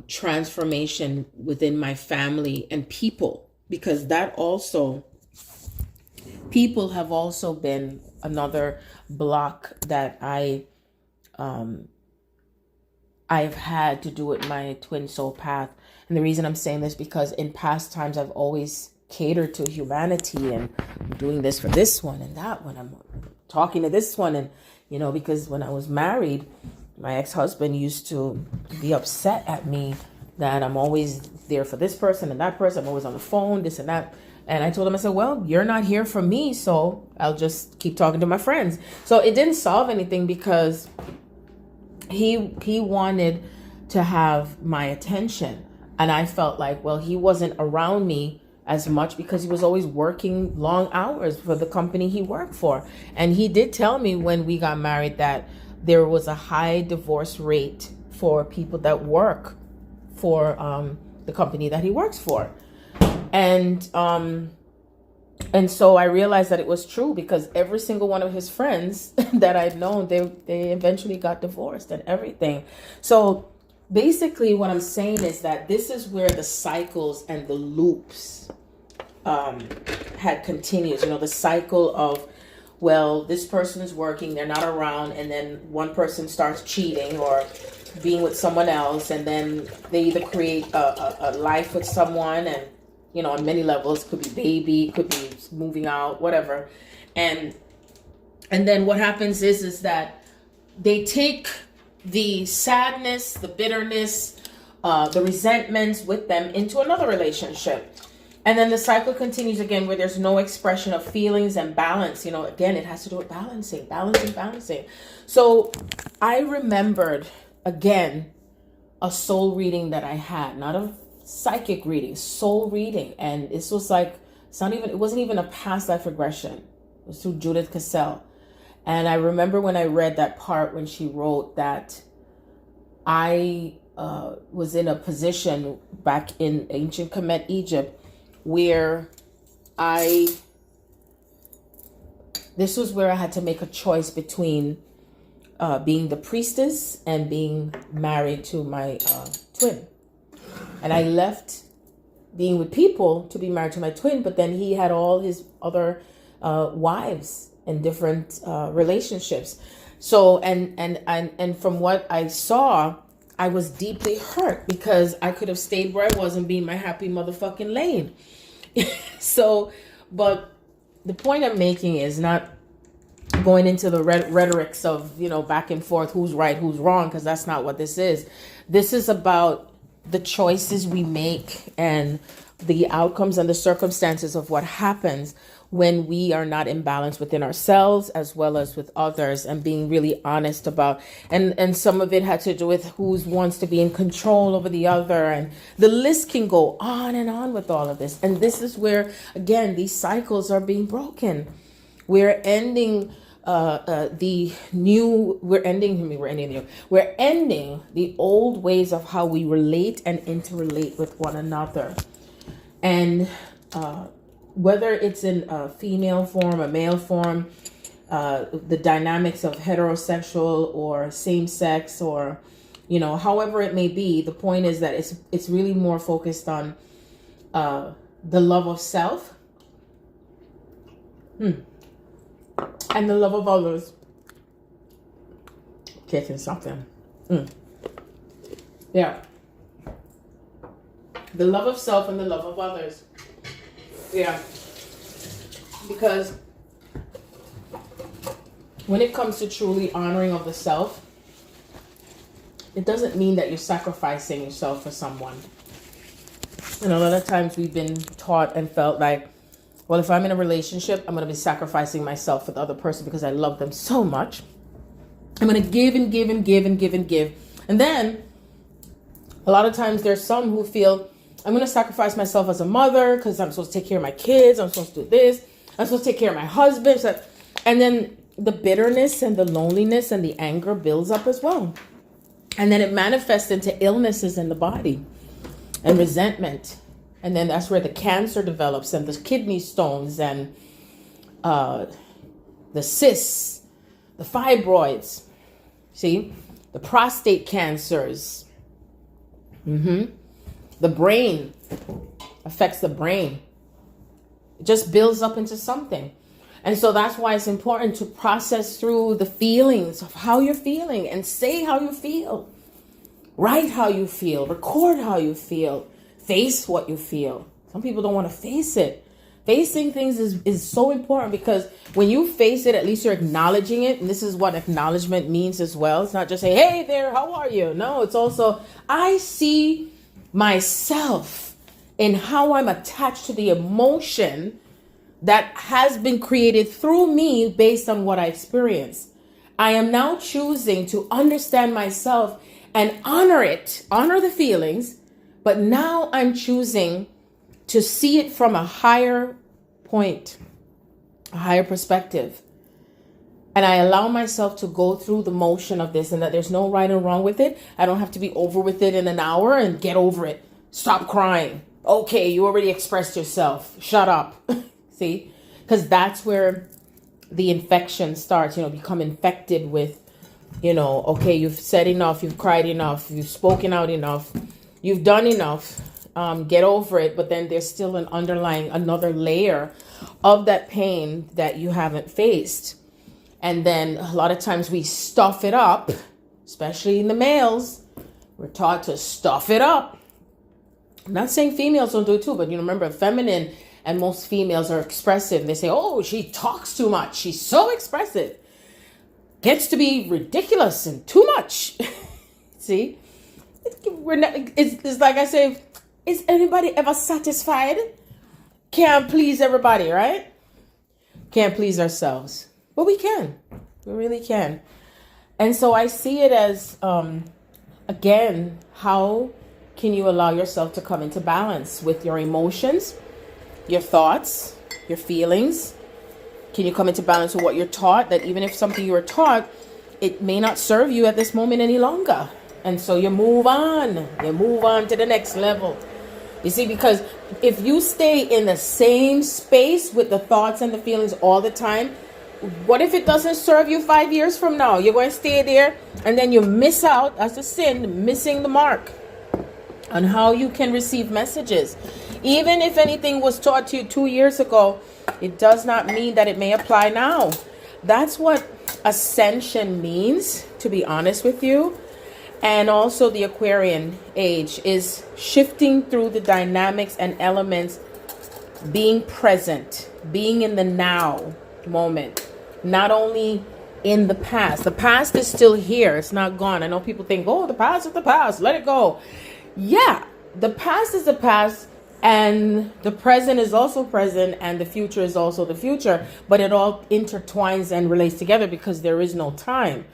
Speaker 2: transformation within my family and people, because that also, people have also been another block that I've had to do with my twin soul path. And the reason I'm saying this because in past times I've always catered to humanity, and I'm doing this for this one and that one, I'm talking to this one, and because when I was married, my ex-husband used to be upset at me that I'm always there for this person and that person, I'm always on the phone, this and that. And I told him, I said, well, you're not here for me, so I'll just keep talking to my friends. So it didn't solve anything because he wanted to have my attention, and I felt like, well, he wasn't around me
Speaker 1: as much because he was always working long hours for the company he worked for. And he did tell me when we got married that there was a high divorce rate for people that work for the company that he works for. And so I realized that it was true, because every single one of his friends that I've known, they eventually got divorced and everything. So basically what I'm saying is that this is where the cycles and the loops had continued. You know, the cycle of, well, this person is working, they're not around, and then one person starts cheating or being with someone else, and then they either create a life with someone, and you know, on many levels, could be baby, could be moving out, whatever. And then what happens is that they take the sadness, the bitterness, the resentments with them into another relationship. And then the cycle continues again, where there's no expression of feelings and balance. You know, again, it has to do with balancing. So I remembered, again, a soul reading that I had, not a psychic reading, soul reading. And this was like, it wasn't even a past life regression. It was through Judith Cassell. And I remember when I read that part when she wrote that I was in a position back in ancient Kemet, Egypt, where this was where I had to make a choice between being the priestess and being married to my twin. And I left being with people to be married to my twin, but then he had all his other wives and different relationships. So, and from what I saw, I was deeply hurt because I could have stayed where I was and been my happy motherfucking lane. So, but the point I'm making is not going into the rhetorics of, you know, back and forth, who's right, who's wrong, because that's not what this is. This is about the choices we make and the outcomes and the circumstances of what happens when we are not in balance within ourselves as well as with others, and being really honest about, and some of it had to do with who wants to be in control over the other, and the list can go on and on with all of this. And this is where, again, these cycles are being broken. We're ending the old ways of how we relate and interrelate with one another. And whether it's in a female form, a male form, the dynamics of heterosexual or same sex, or, you know, however it may be, the point is that it's really more focused on the love of self and the love of others. Kicking something. Yeah. The love of self and the love of others. Yeah. Because when it comes to truly honoring of the self, it doesn't mean that you're sacrificing yourself for someone. And a lot of times we've been taught and felt like, well, if I'm in a relationship, I'm going to be sacrificing myself for the other person because I love them so much. I'm going to give and give and give and give and give. And then a lot of times there's some who feel, I'm going to sacrifice myself as a mother because I'm supposed to take care of my kids. I'm supposed to do this. I'm supposed to take care of my husband. And then the bitterness and the loneliness and the anger builds up as well. And then it manifests into illnesses in the body and resentment. And then that's where the cancer develops, and the kidney stones, and the cysts, the fibroids, see, the prostate cancers. The brain affects the brain. It just builds up into something. And so that's why it's important to process through the feelings of how you're feeling, and say how you feel. Write how you feel. Record how you feel. Face what you feel. Some people don't want to face it. Facing things is so important, because when you face it, at least you're acknowledging it. And this is what acknowledgement means as well. It's not just say, hey there, how are you? No, it's also, I see myself in how I'm attached to the emotion that has been created through me based on what I experienced. I am now choosing to understand myself and honor it, honor the feelings. But now I'm choosing to see it from a higher point, a higher perspective. And I allow myself to go through the motion of this, and that there's no right or wrong with it. I don't have to be over with it in an hour and get over it. Stop crying. Okay, you already expressed yourself. Shut up. See? Because that's where the infection starts, become infected with, okay, you've said enough, you've cried enough, you've spoken out enough, you've done enough. Get over it. But then there's still another layer of that pain that you haven't faced. And then a lot of times we stuff it up, especially in the males. We're taught to stuff it up. I'm not saying females don't do it too, but remember, feminine and most females are expressive. They say, oh, she talks too much. She's so expressive. Gets to be ridiculous and too much. See? It's like I say, is anybody ever satisfied? Can't please everybody, right? Can't please ourselves. But we can. We really can. And so I see it as, again, how can you allow yourself to come into balance with your emotions, your thoughts, your feelings? Can you come into balance with what you're taught? That even if something you were taught, it may not serve you at this moment any longer. And so you move on. You move on to the next level. You see, because if you stay in the same space with the thoughts and the feelings all the time, what if it doesn't serve you 5 years from now? You're going to stay there and then you miss out, as a sin, missing the mark on how you can receive messages. Even if anything was taught to you 2 years ago, it does not mean that it may apply now. That's what ascension means, to be honest with you. And also the Aquarian age is shifting through the dynamics and elements, being present, being in the now moment, not only in the past. The past is still here. It's not gone. I know people think, oh, the past is the past. Let it go. Yeah, the past is the past, and the present is also present, and the future is also the future. But it all intertwines and relates together because there is no time.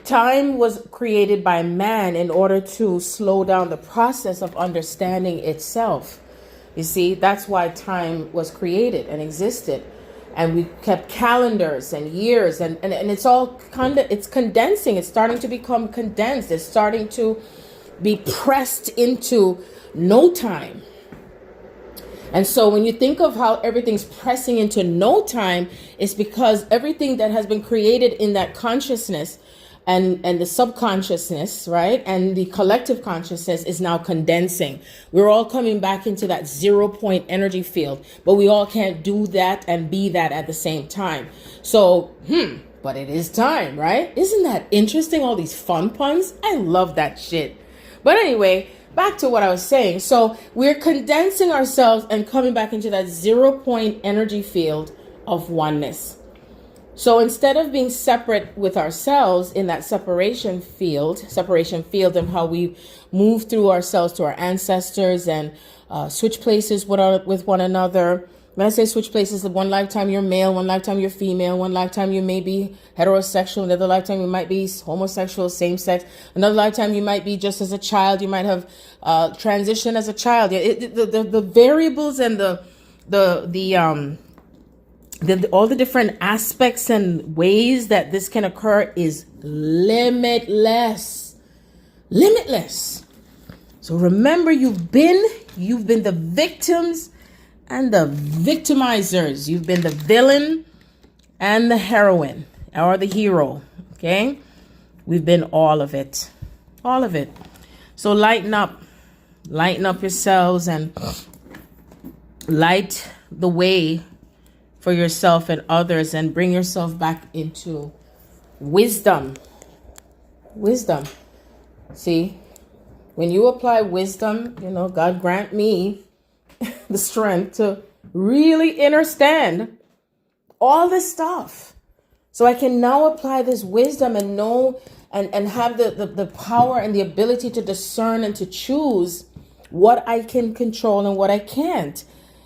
Speaker 1: Time was created by man in order to slow down the process of understanding itself. You see, that's why time was created and existed. And we kept calendars and years, and it's all it's condensing. It's starting to become condensed. It's starting to be pressed into no time. And so when you think of how everything's pressing into no time, it's because everything that has been created in that consciousness and the subconsciousness, right, and the collective consciousness is now condensing. We're all coming back into that 0 point energy field, but we all can't do that and be that at the same time. So, but it is time, right? Isn't that interesting? All these fun puns. I love that shit. But anyway, back to what I was saying. So we're condensing ourselves and coming back into that 0 point energy field of oneness. So instead of being separate with ourselves in that separation field and how we move through ourselves to our ancestors and switch places with one another. When I say switch places, one lifetime you're male, one lifetime you're female, one lifetime you may be heterosexual, another lifetime you might be homosexual, same sex, another lifetime you might be just as a child, you might have transitioned as a child. The variables and all the different aspects and ways that this can occur is limitless. So remember, you've been the victims and the victimizers. You've been the villain and the heroine or the hero. Okay, we've been all of it. So lighten up yourselves and light the way for yourself and others, and bring yourself back into wisdom. See, when you apply wisdom, God grant me the strength to really understand all this stuff, so I can now apply this wisdom and know and have the power and the ability to discern and to choose what I can control and what I can't.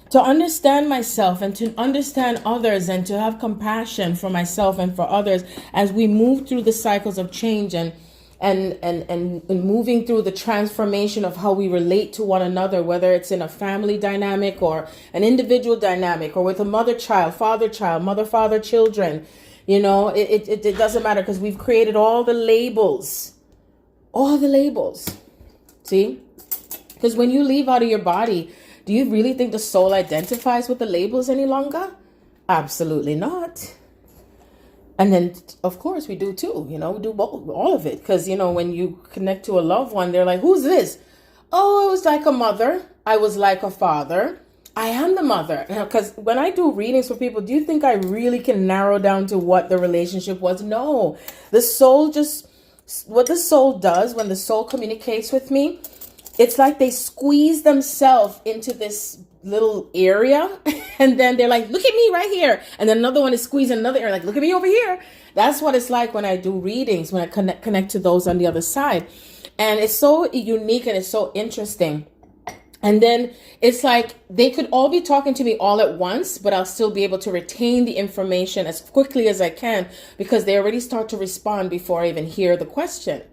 Speaker 1: To understand myself and to understand others and to have compassion for myself and for others as we move through the cycles of change and and moving through the transformation of how we relate to one another, whether it's in a family dynamic or an individual dynamic, or with a mother-child, father-child, mother-father children. You know, it doesn't matter, because we've created all the labels. All the labels. See? Because when you leave out of your body, do you really think the soul identifies with the labels any longer? Absolutely not. And then, of course, we do too. You know, we do both, all of it. Because, you know, when you connect to a loved one, they're like, who's this? Oh, I was like a mother. I was like a father. I am the mother. Because when I do readings for people, do you think I really can narrow down to what the relationship was? No. The soul just, what the soul does when the soul communicates with me, it's like they squeeze themselves into this little area, and then they're like, look at me right here, and then another one is squeezing another area, like, look at me over here. That's what it's like when I do readings, when I connect to those on the other side. And it's so unique and it's so interesting. And then it's like they could all be talking to me all at once, but I'll still be able to retain the information as quickly as I can, because they already start to respond before I even hear the question,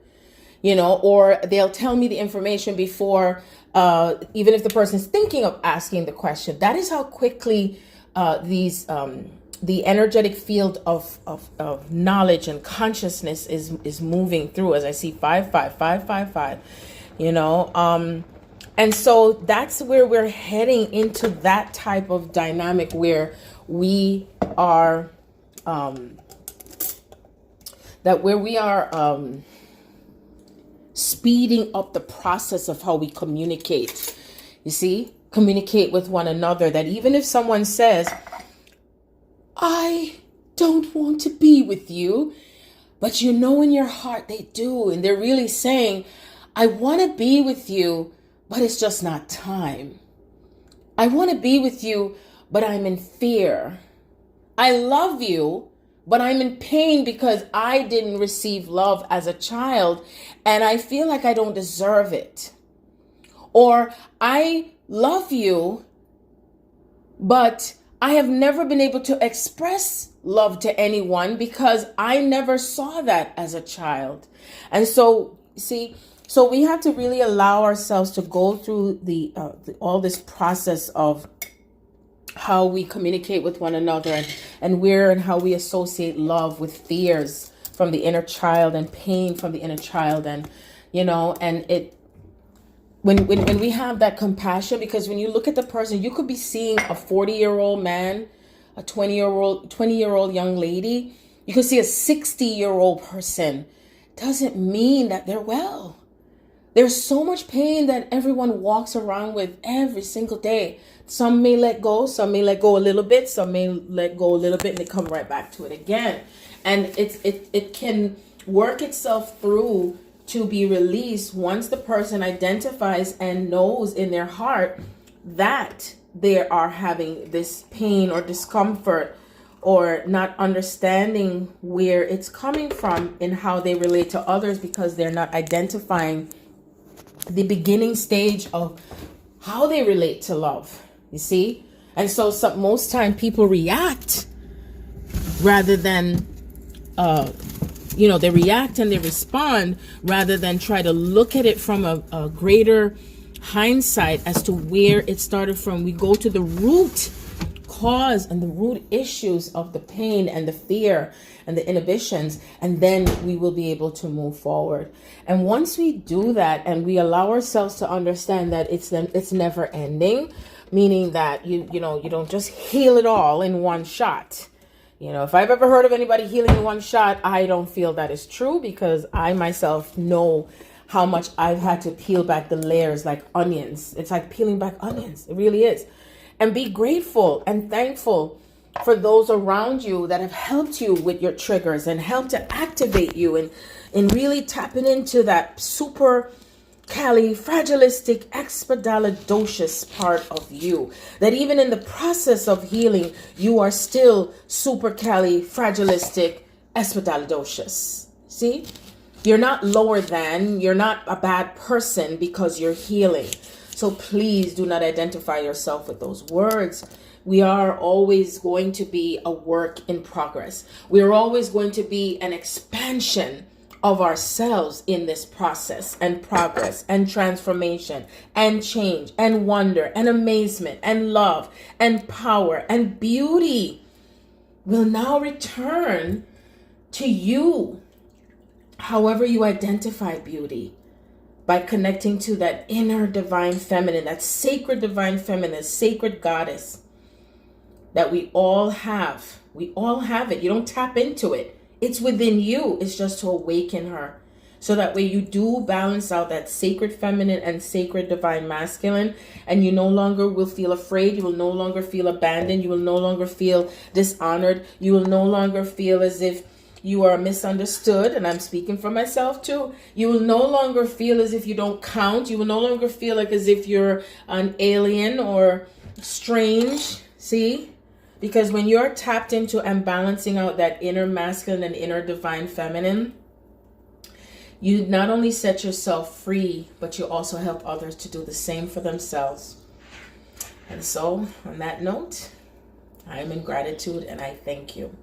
Speaker 1: you know, or they'll tell me the information before even if the person's thinking of asking the question. That is how quickly the energetic field of knowledge and consciousness is moving through, as I see 55555, you know. And so that's where we're heading, into that type of dynamic where we are speeding up the process of how we communicate. You see, communicate with one another. That even if someone says, I don't want to be with you, but you know in your heart they do, and they're really saying, I want to be with you, but it's just not time. I want to be with you, but I'm in fear. I love you, but I'm in pain because I didn't receive love as a child, and I feel like I don't deserve it. Or I love you, but I have never been able to express love to anyone because I never saw that as a child. And so, see, so we have to really allow ourselves to go through all this process of how we communicate with one another, and where and how we associate love with fears from the inner child and pain from the inner child. And, you know, and when we have that compassion, because when you look at the person, you could be seeing a 40-year-old man, a 20-year-old young lady. You could see a 60-year-old person. Doesn't mean that they're well. There's so much pain that everyone walks around with every single day. Some may let go, some may let go a little bit, some may let go a little bit, and they come right back to it again. And it can work itself through to be released once the person identifies and knows in their heart that they are having this pain or discomfort, or not understanding where it's coming from in how they relate to others, because they're not identifying the beginning stage of how they relate to love, you see? And so most time people react rather than, they react and they respond rather than try to look at it from a greater hindsight as to where it started from. We go to the root cause and the root issues of the pain and the fear and the inhibitions, and then we will be able to move forward. And once we do that and we allow ourselves to understand that it's never ending, meaning that you don't just heal it all in one shot. You know, if I've ever heard of anybody healing in one shot, I don't feel that is true, because I myself know how much I've had to peel back the layers like onions. It's like peeling back onions. It really is. And be grateful and thankful for those around you that have helped you with your triggers and helped to activate you and really tapping into that super califragilistic expedalidocious part of you, that even in the process of healing, you are still super califragilistic expedalidocious. See? You're not lower than, you're not a bad person because you're healing. So please do not identify yourself with those words. We are always going to be a work in progress. We're always going to be an expansion of ourselves in this process and progress and transformation and change and wonder and amazement and love and power and beauty will now return to you, however you identify beauty, by connecting to that inner divine feminine, that sacred divine feminine, sacred goddess that we all have. We all have it. You don't tap into it. It's within you. It's just to awaken her. So that way you do balance out that sacred feminine and sacred divine masculine, and you no longer will feel afraid. You will no longer feel abandoned. You will no longer feel dishonored. You will no longer feel as if you are misunderstood. And I'm speaking for myself too. You will no longer feel as if you don't count. You will no longer feel like as if you're an alien or strange. See? Because when you're tapped into and balancing out that inner masculine and inner divine feminine, you not only set yourself free, but you also help others to do the same for themselves. And so, on that note, I am in gratitude and I thank you.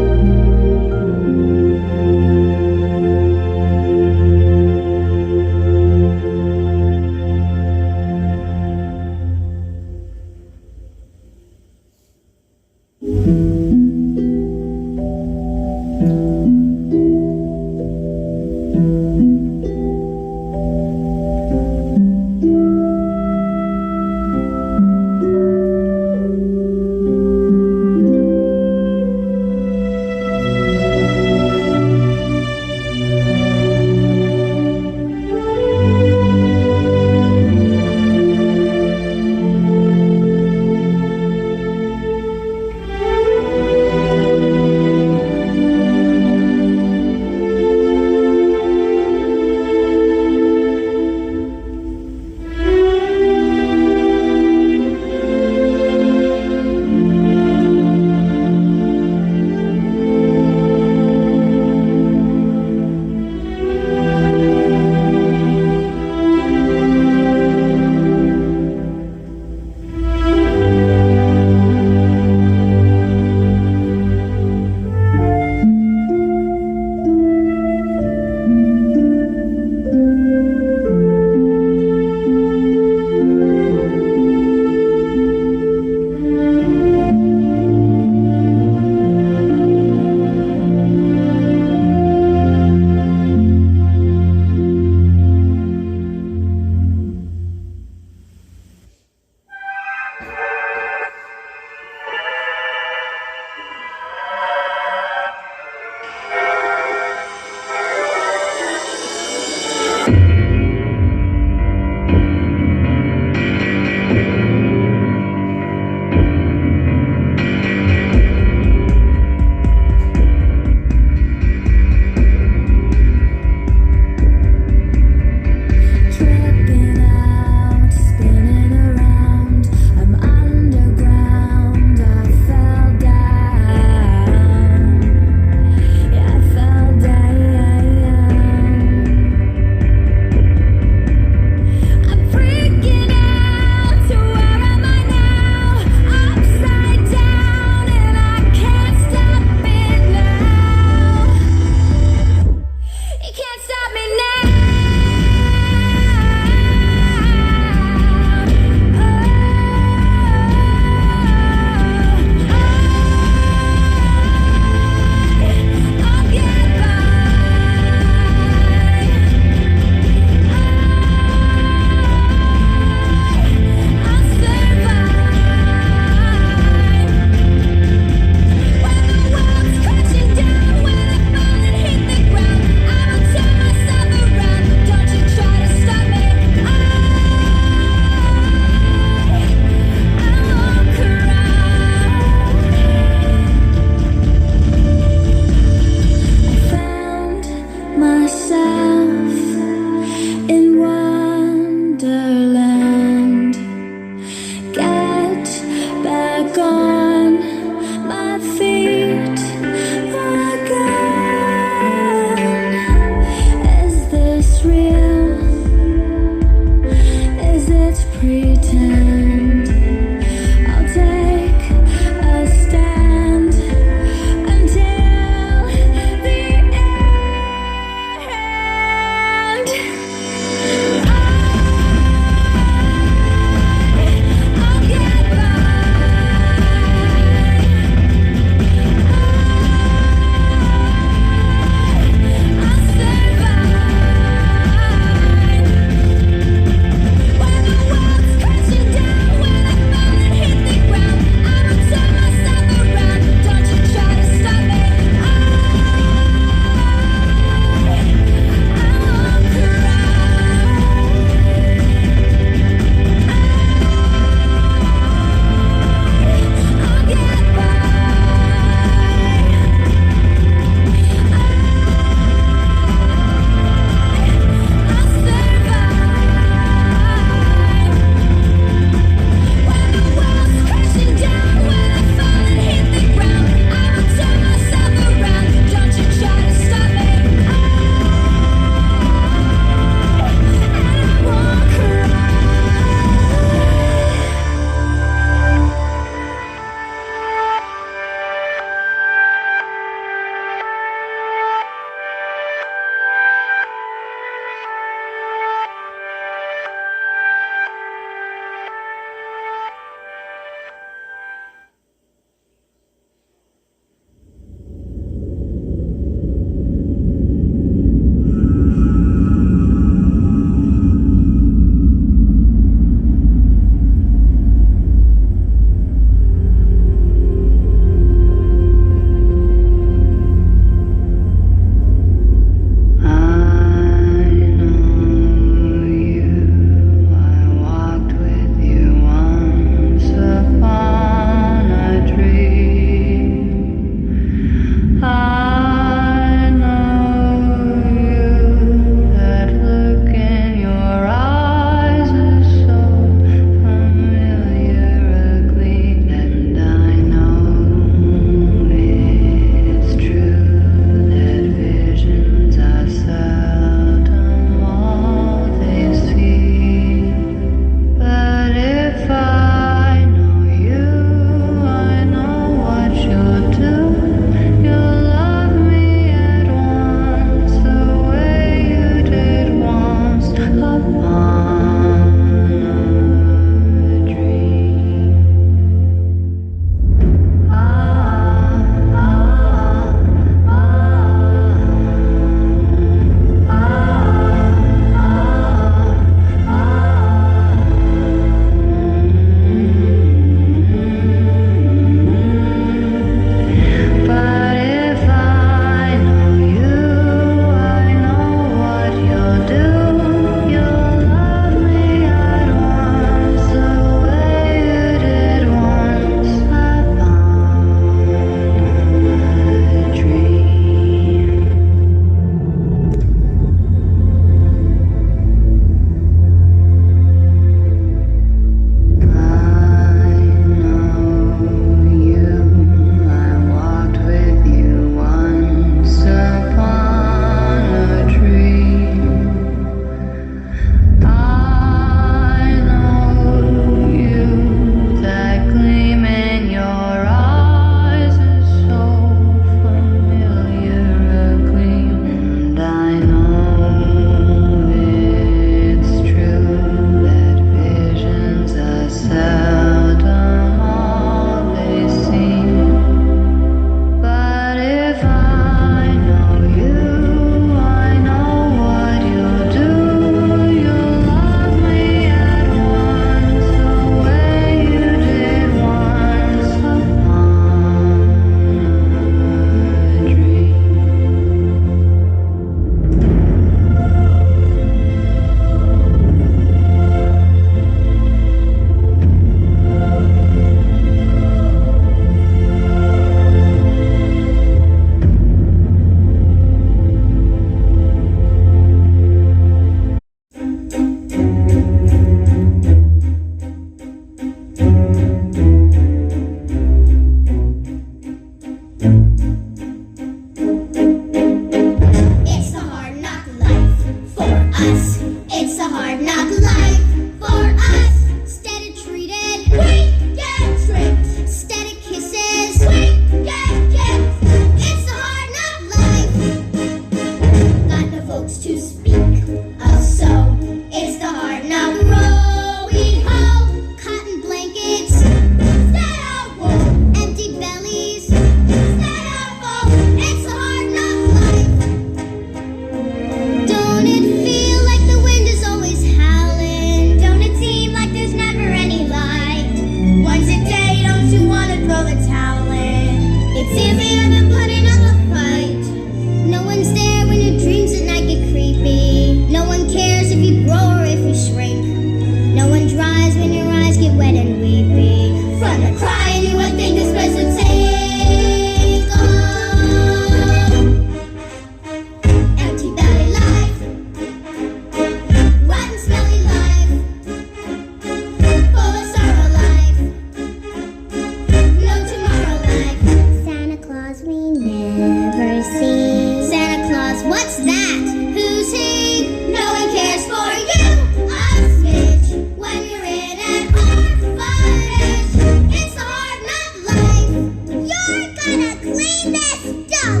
Speaker 3: messed up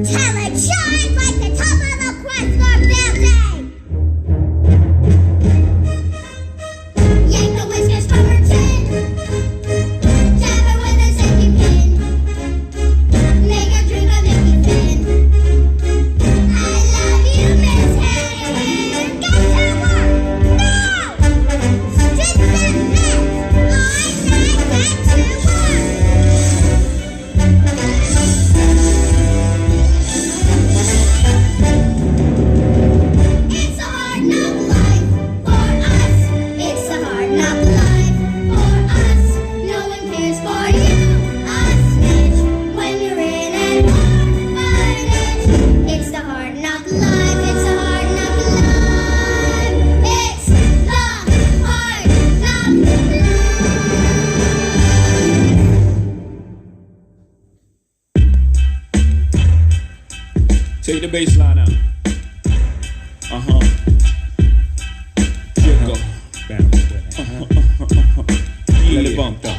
Speaker 3: till it shines like the top of a Questler building. Yank the whiskers from her chin, jab her with a safety pin, make her drink a Mickey Finn. I love you, Miss Harriet. Get to work now. Strip that mess. I said get to work. It's a hard knock life for us. It's a hard knock life for us. No one cares for you, a snitch, when you're in an orphanage. It's the hard knock life. It's the hard knock life. It's the hard knock life.
Speaker 4: Take the bass line out. Jiggle. Let it bump though.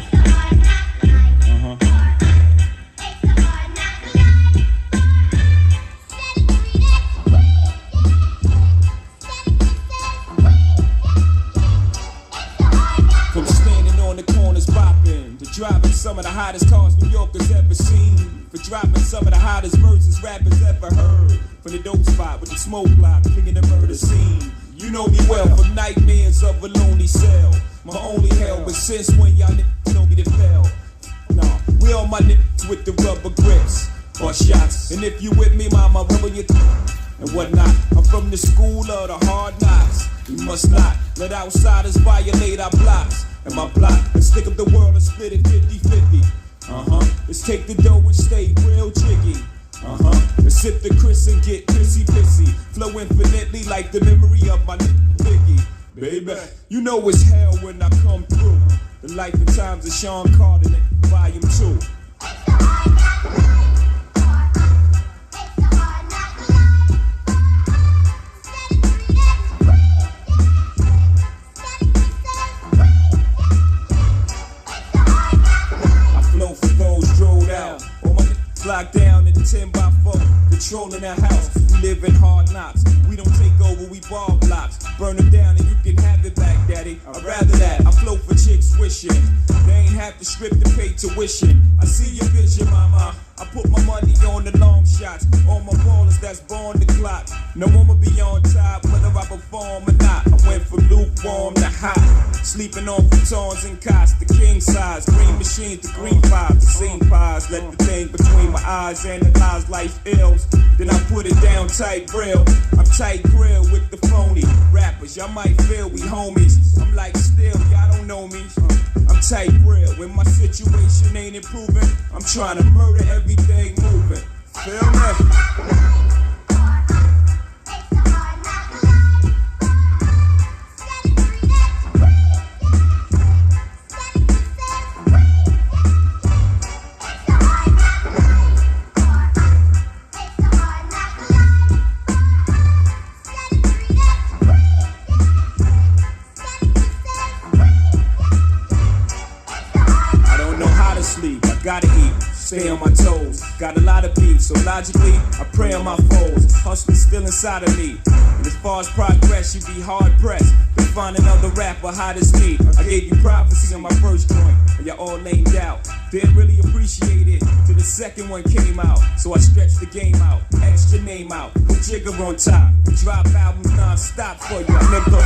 Speaker 4: From standing on the corners popping to driving some of the hottest cars New Yorkers ever seen, for dropping some of the hottest verses rappers ever heard, from the dope spot with the smoke block cleaning the murder scene. You know me well from nightmares of a lonely cell, my only hell, but since when y'all niggas know me to fail? Nah, we all my niggas with the rubber grips or shots, and if you with me, mama, rubber your and whatnot. I'm from the school of the hard knocks. We must not let outsiders violate our blocks. And my block, let's stick up the world and split it 50-50. Let's take the dough and stay real jiggy. Let's sip the Chris and get pissy. Flow infinitely like the memory of my Biggie. Baby, you know it's hell when I come through. The life and times of Sean Carter, volume 2. Locked down in the 10x4, controlling the house. We live in hard knocks. We don't take over, we ball blocks. Burn them down and you can have it back, daddy. I'd rather that. I flow for chicks wishing they ain't have to strip to pay tuition. I see your vision, mama. I put my money on the long shots. All my ballers that's born the clock. No one will be on top whether I perform or not. I went from lukewarm to hot. Sleeping on futons and cots, the king size. Green machines to green vibes, the same pies. Let the thing between my eyes analyze life ills. Then I put it down tight grill. I'm tight grill with the phony rappers. Y'all might feel we homies. I'm like still, y'all don't know me. I'm tight grill. When my situation ain't improving, I'm trying to murder everything moving. Feel me? Gotta eat, stay on my toes. Got a lot of beef, so logically, I pray on my foes. Hustling still inside of me. And as far as progress, you'd be hard pressed to find another rapper hot as me. I gave you prophecy on my first joint, and y'all all laid out. Didn't really appreciate it till the second one came out. So I stretched the game out, extra name out, put Jigger on top. Drop albums non-stop for you, nigga.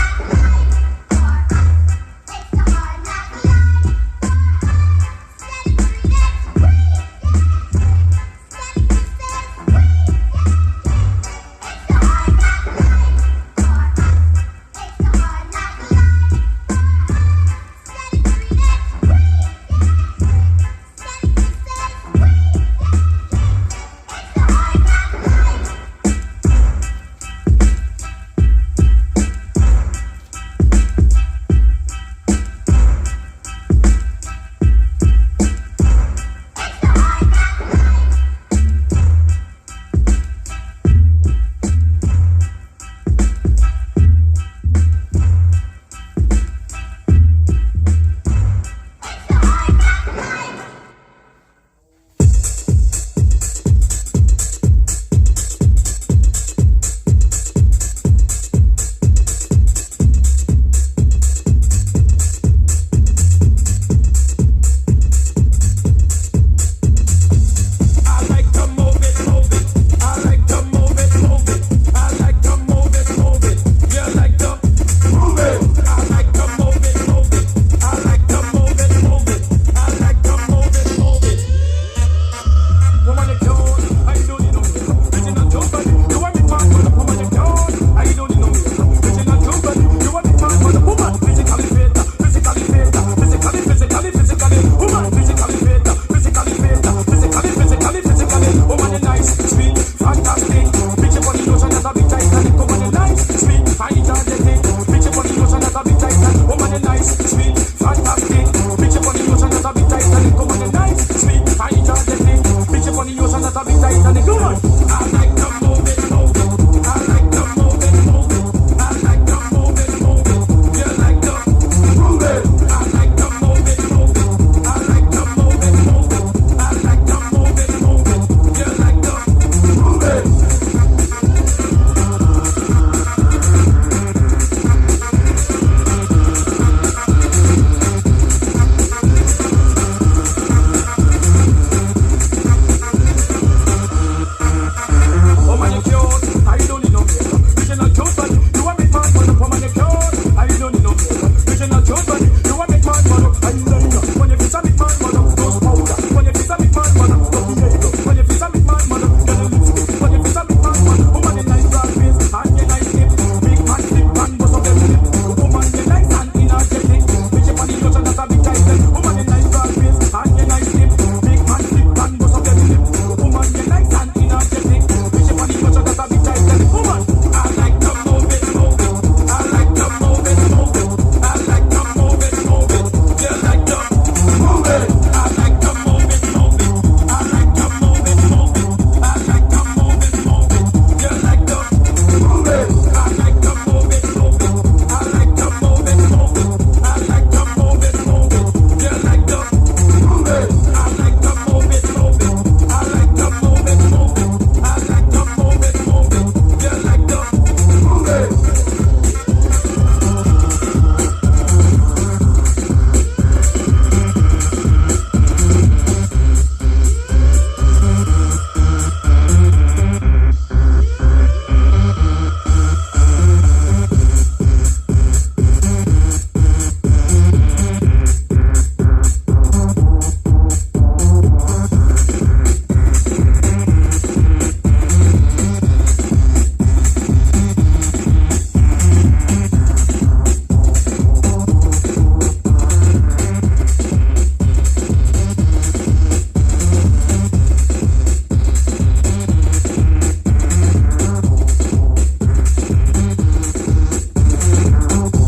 Speaker 5: tight and the good. I like to move it, move it. I like to move it, move it. I like to move it, move it. You like to move it. I like to move it, move it. I like to move it, move it. I like to move it, move it. You like to move it. Oh man, you cute. I don't need no makeup. Vision not cute, but you want me man, man. Oh man, you cute. I don't need no makeup. Vision not cute, but you want me man, man. Eyeliner. When you fix a big man, man. Nose powder. When you fix a big man, man. Lucky makeup. When you fix a big man, man. Get a lipstick. When you fix a big man, man. Oh man, you nice broad face and you nice lip. Big man slip and bust up them lip. Oh man, you nice and energetic. Bitch, you funny, you're just a big title. Oh man, you nice broad face and you nice lip. Big man slip and bust up them lip. Oh man, you nice and energetic. Bitch, you funny, you're just a big title. Oh man, I like to move it, move it. I like to move it, move it. I like to move it, move it. You like to move it. I like to move it, move it. I like to move it, move it. I like to move it, move it. You like to move it. I like to move it, move it. I like to move it, move it. I like to move it, move it. You like to move it. I like to move it, move it. I like to move it, move it. I like to move it, move it. You like to move it.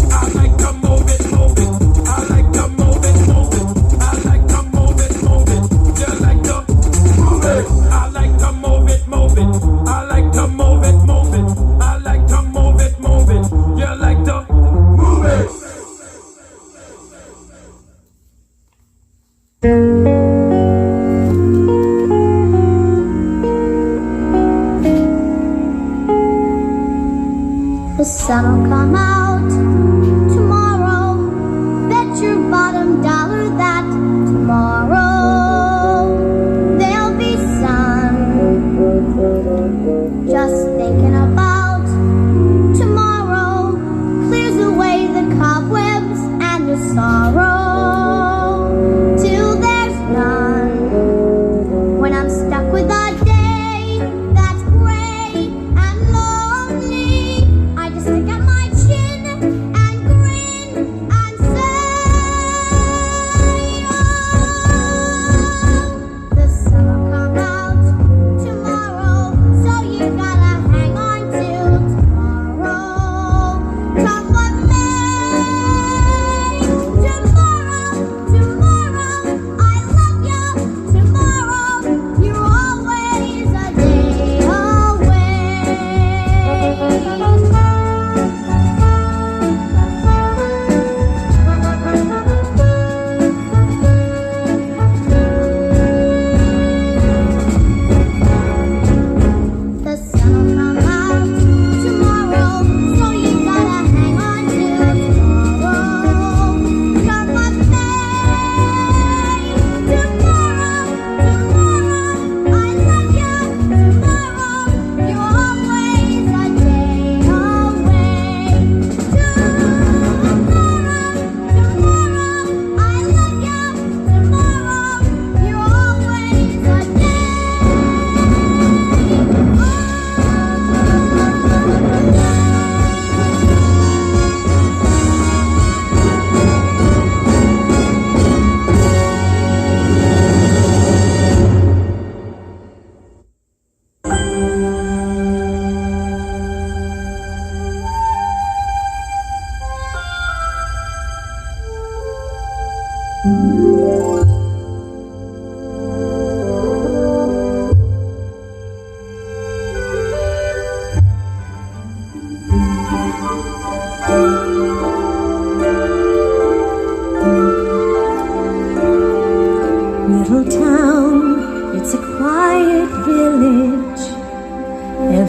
Speaker 5: I like to move it, move it. I like to move it, move it. I like to move it, move it. You like to move it. I like to move it, move it. I like to move it, move it. I like to move it, move it. You like to move it.
Speaker 3: The sun'll come out tomorrow. Bet your bottom dollar that tomorrow there'll be sun. Just thinking about tomorrow clears away the cobwebs and the sorrow till there's none. When I'm stuck with a day that's gray and lonely, I just stick out my chin and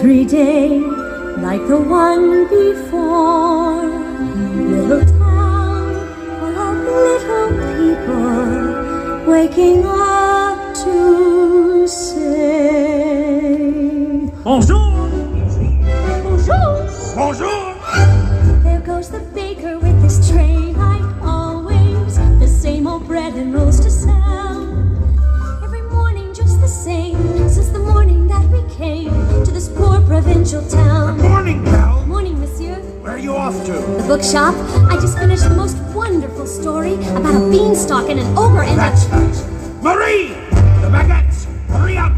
Speaker 6: every day like the one before. Little town full of little people waking up to say
Speaker 5: Bonjour!
Speaker 6: bonjour.
Speaker 5: Bonjour!
Speaker 6: There goes the baker with his tray like always, the same old bread and rolls to sell. Every morning just the same, since the morning that we came to this poor provincial town.
Speaker 5: Morning, pal.
Speaker 6: Morning, monsieur.
Speaker 5: Where are you off to?
Speaker 6: The bookshop. I just finished the most wonderful story about a beanstalk and an ogre and
Speaker 5: That's nice. Marie! The baguettes! Hurry up!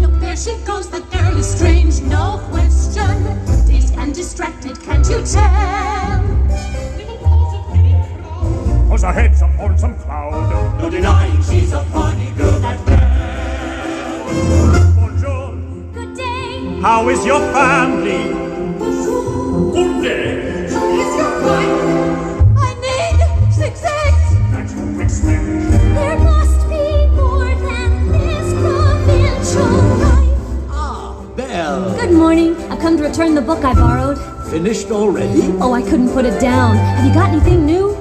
Speaker 7: Look, there she goes, the girl is strange, no question. Dazed and distracted, can't you tell?
Speaker 5: Cause her head's upon some cloud.
Speaker 7: No denying she's a funny girl, that belle.
Speaker 5: Bonjour!
Speaker 6: good day.
Speaker 5: How is your family? Good day!
Speaker 7: Is your wife? I need 6 eggs.
Speaker 5: That's what we expect.
Speaker 6: There must be more than this provincial life.
Speaker 8: Belle,
Speaker 6: Good morning. I've come to return the book I borrowed.
Speaker 8: finished already?
Speaker 6: Oh, I couldn't put it down. Have you got anything new?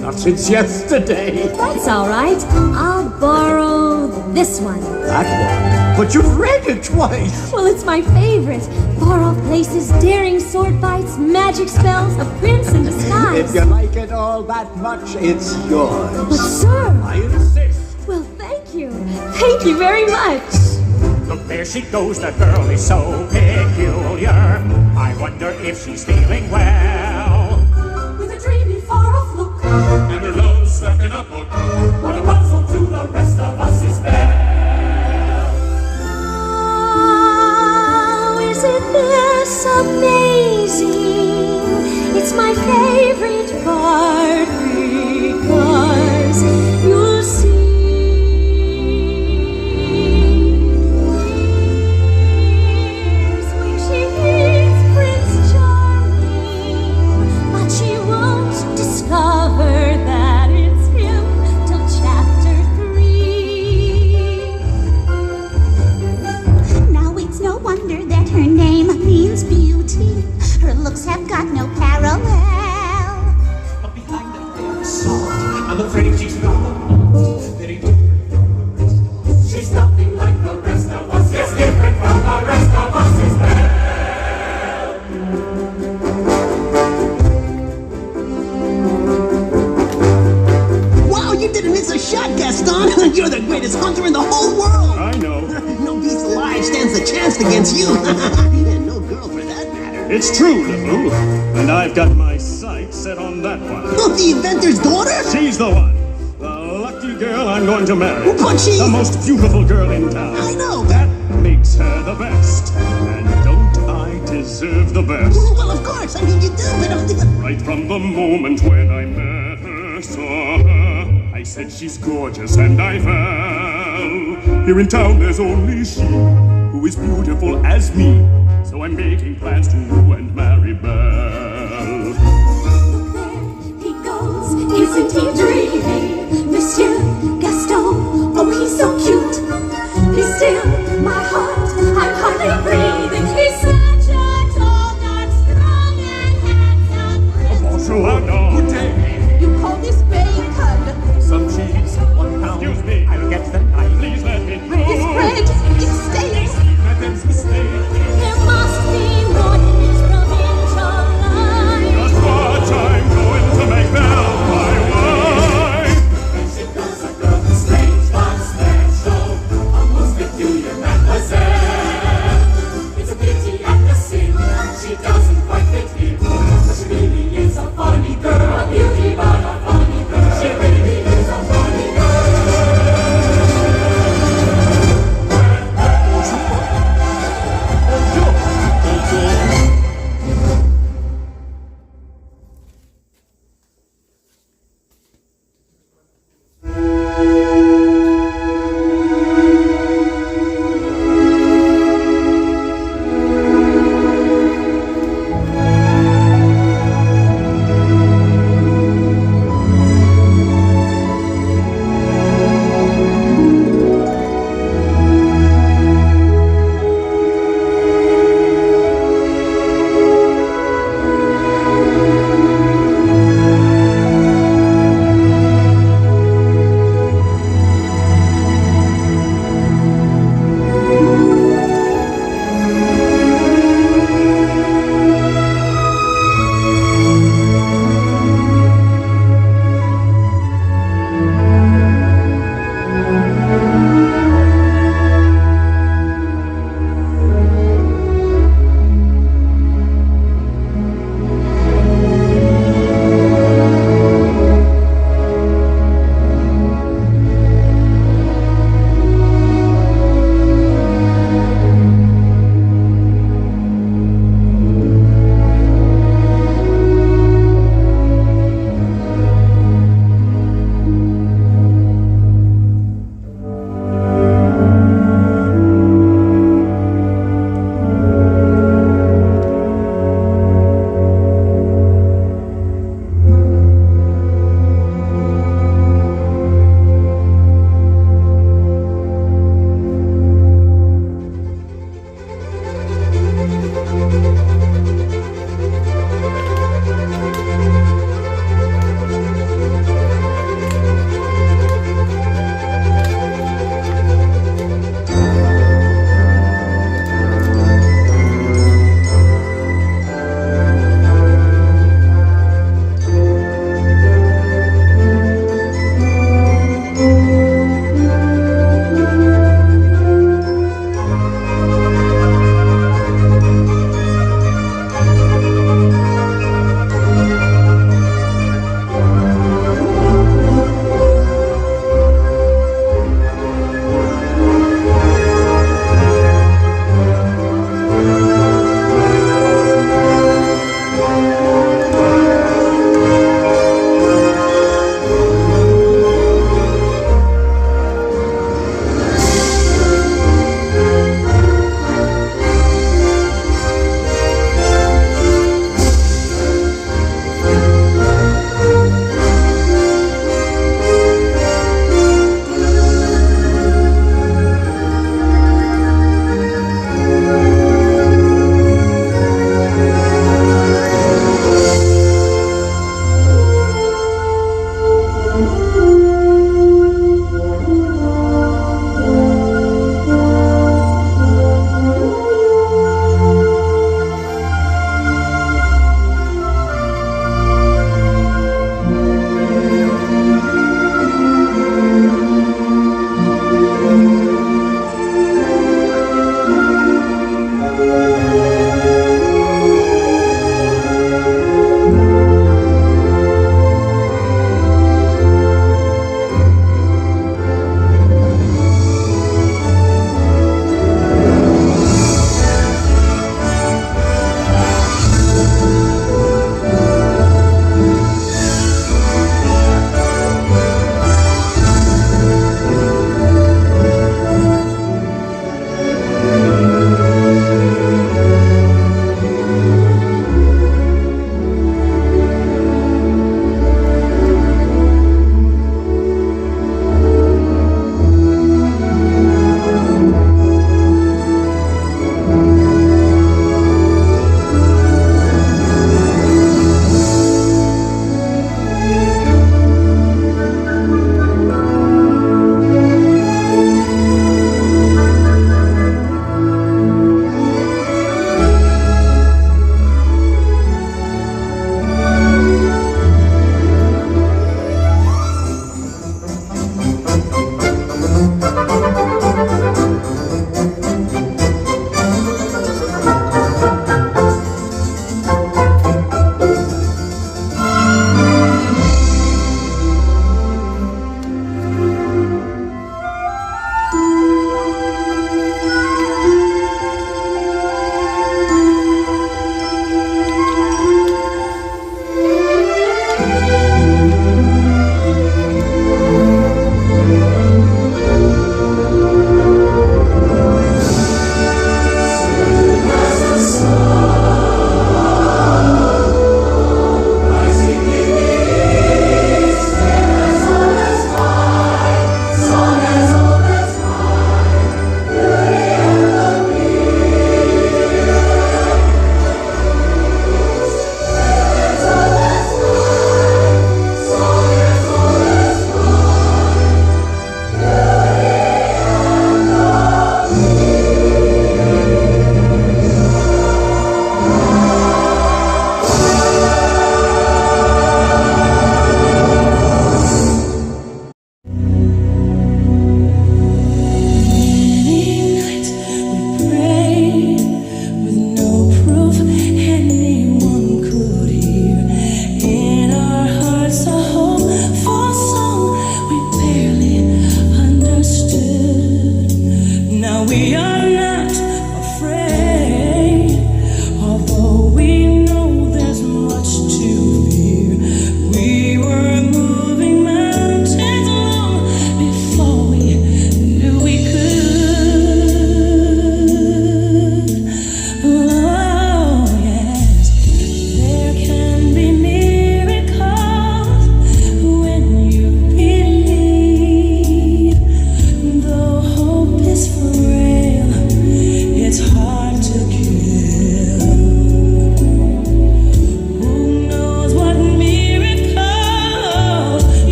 Speaker 8: Not since yesterday.
Speaker 6: That's all right. I'll borrow this one.
Speaker 8: That one? But you've read it twice.
Speaker 6: Well, it's my favorite. Far-off places, daring sword fights, magic spells, a prince in disguise.
Speaker 8: If you like it all that much, it's
Speaker 6: But
Speaker 8: yours.
Speaker 6: sir,
Speaker 8: I insist.
Speaker 6: well, thank you. Thank you very much.
Speaker 5: Look, there she goes, the girl is so peculiar. I wonder if she's feeling well.
Speaker 7: With a dreamy, far-off look.
Speaker 5: And her love stuck in a book.
Speaker 7: What a puzzle to the rest of us is belle.
Speaker 6: Oh, isn't this amazing? It's my favorite part because you'll see. When she meets Prince Charming, but she won't discover that it's him till chapter 3.
Speaker 3: Now it's no wonder that her name means beauty. Her looks have got no parallel.
Speaker 7: But behind that facade, I'm afraid she's not very different from the rest of us. She's nothing like the rest of us. Yes, different from the rest of us is belle.
Speaker 9: Wow, you didn't miss a shot, Gaston! You're the greatest hunter in the whole world!
Speaker 5: I know.
Speaker 9: No beast alive stands a chance against you! And no girl for that matter.
Speaker 5: It's true, Lulu. And I've got my sights set on that one.
Speaker 9: Look, the inventor's daughter?
Speaker 5: She's the one. The lucky girl I'm going to marry.
Speaker 9: But she's...
Speaker 5: The most beautiful girl in town.
Speaker 9: I know.
Speaker 5: That makes her the best. And don't I deserve the best?
Speaker 9: Well, of course, I mean you do, but
Speaker 5: Right from the moment when I met her, saw her, I said she's gorgeous and I fell. Here in town there's only she who is beautiful as me. So I'm making plans to woo and marry Belle.
Speaker 6: Look there he goes, isn't he dreamy? Monsieur Gaston, oh he's so cute. He's still my heart, I'm hardly breathing. He's such a tall, dark, strong, and handsome prince.
Speaker 5: Bonjour, good day.
Speaker 7: You call this bacon?
Speaker 5: Some cheese, 1 pound. Excuse me, I'll get the knife. Please let me through.
Speaker 7: It's bread, it's steak.
Speaker 5: Method's mistake.
Speaker 6: There must be more than this provincial life.
Speaker 5: Just watch, I'm going to make Belle my wife.
Speaker 7: She goes a girl who's strange but special, a most peculiar mademoiselle.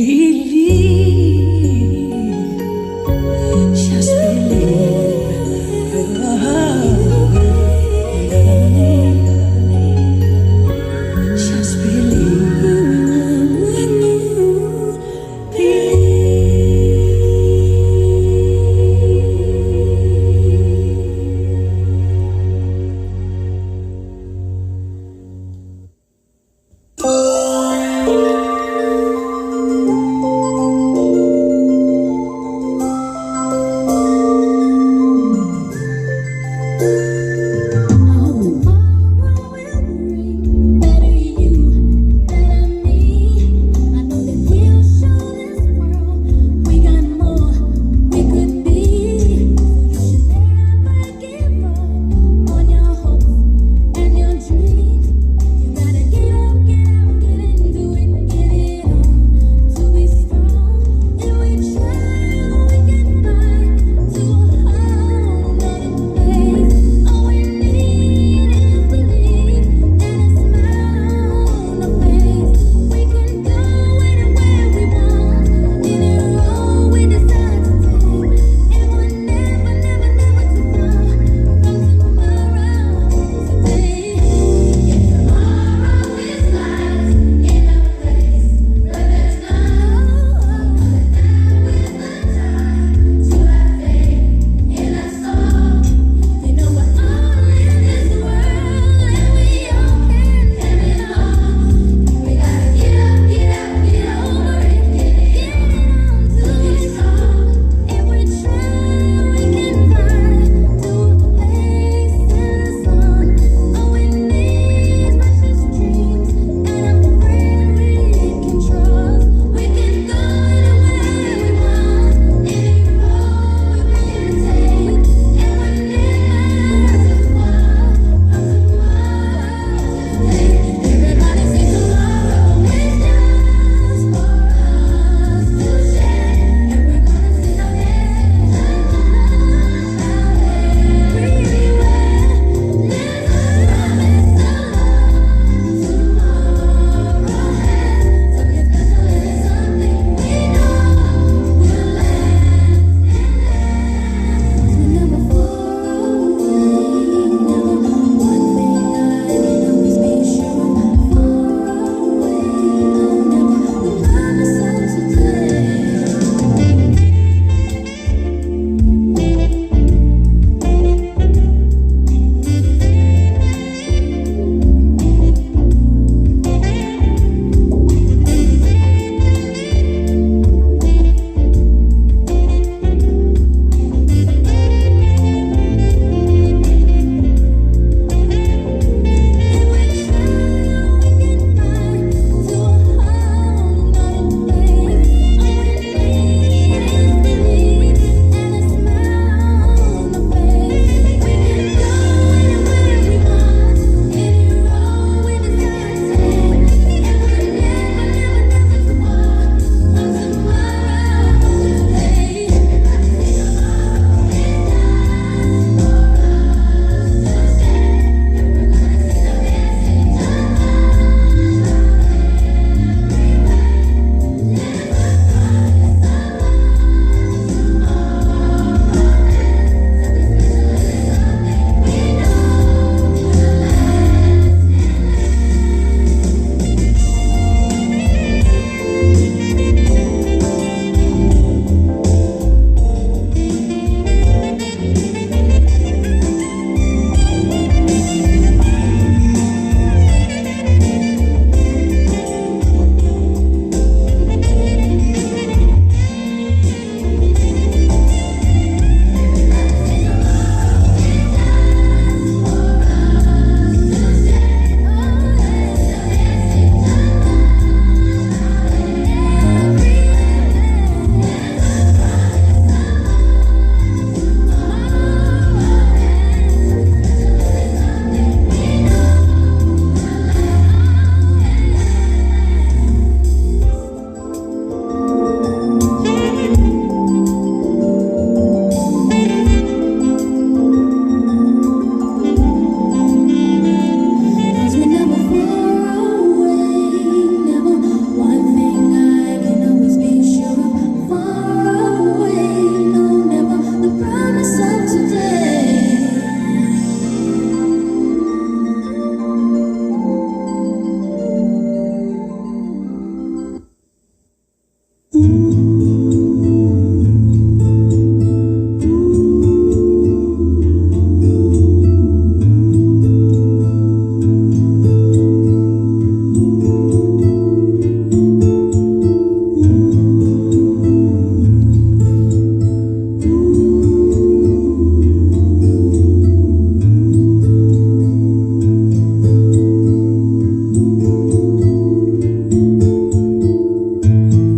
Speaker 6: believe, just believe. Just believe when you believe.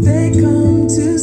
Speaker 10: They come to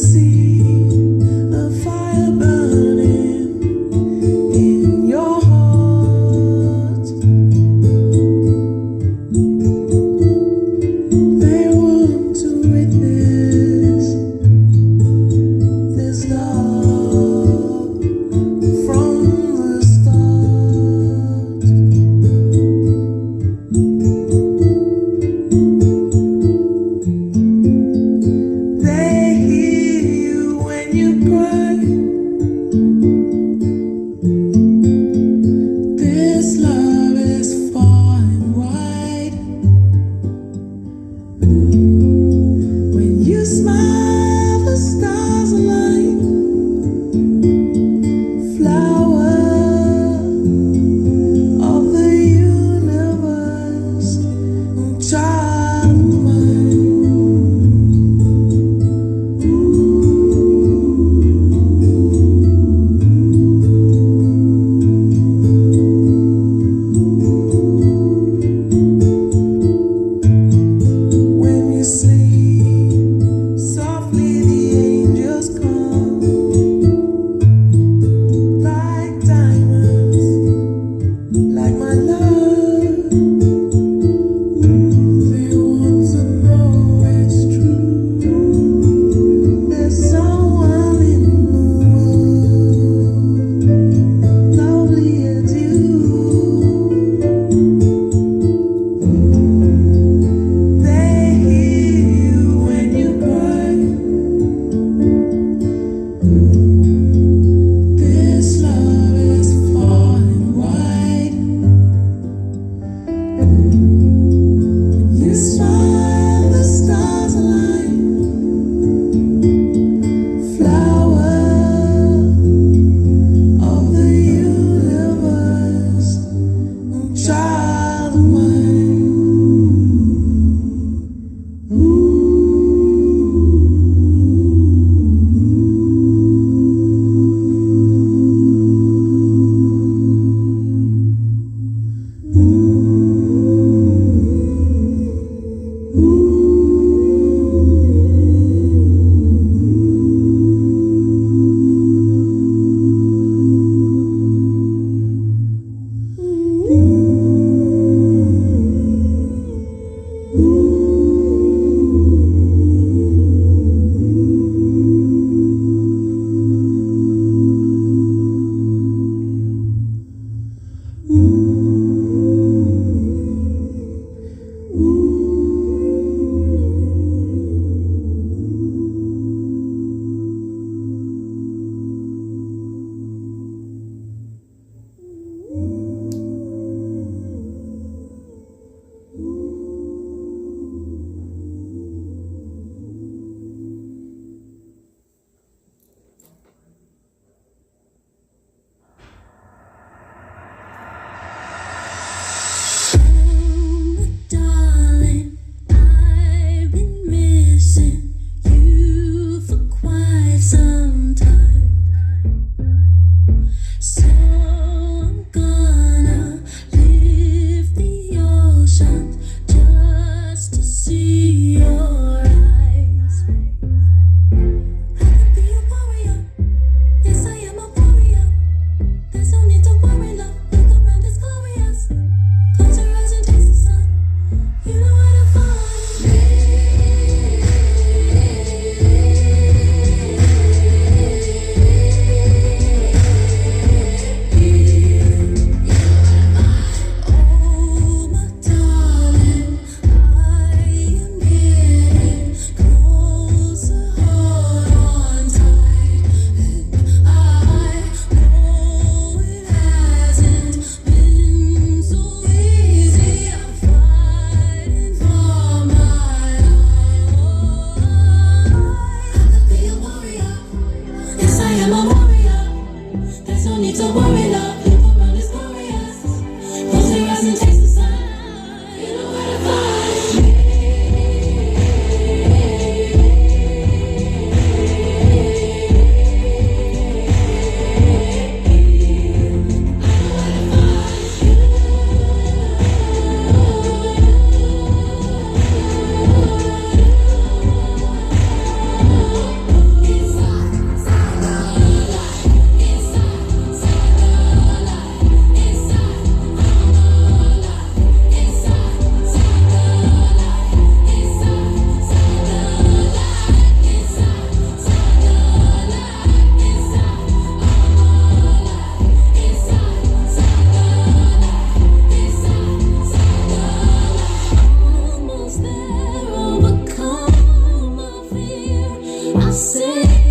Speaker 6: sing.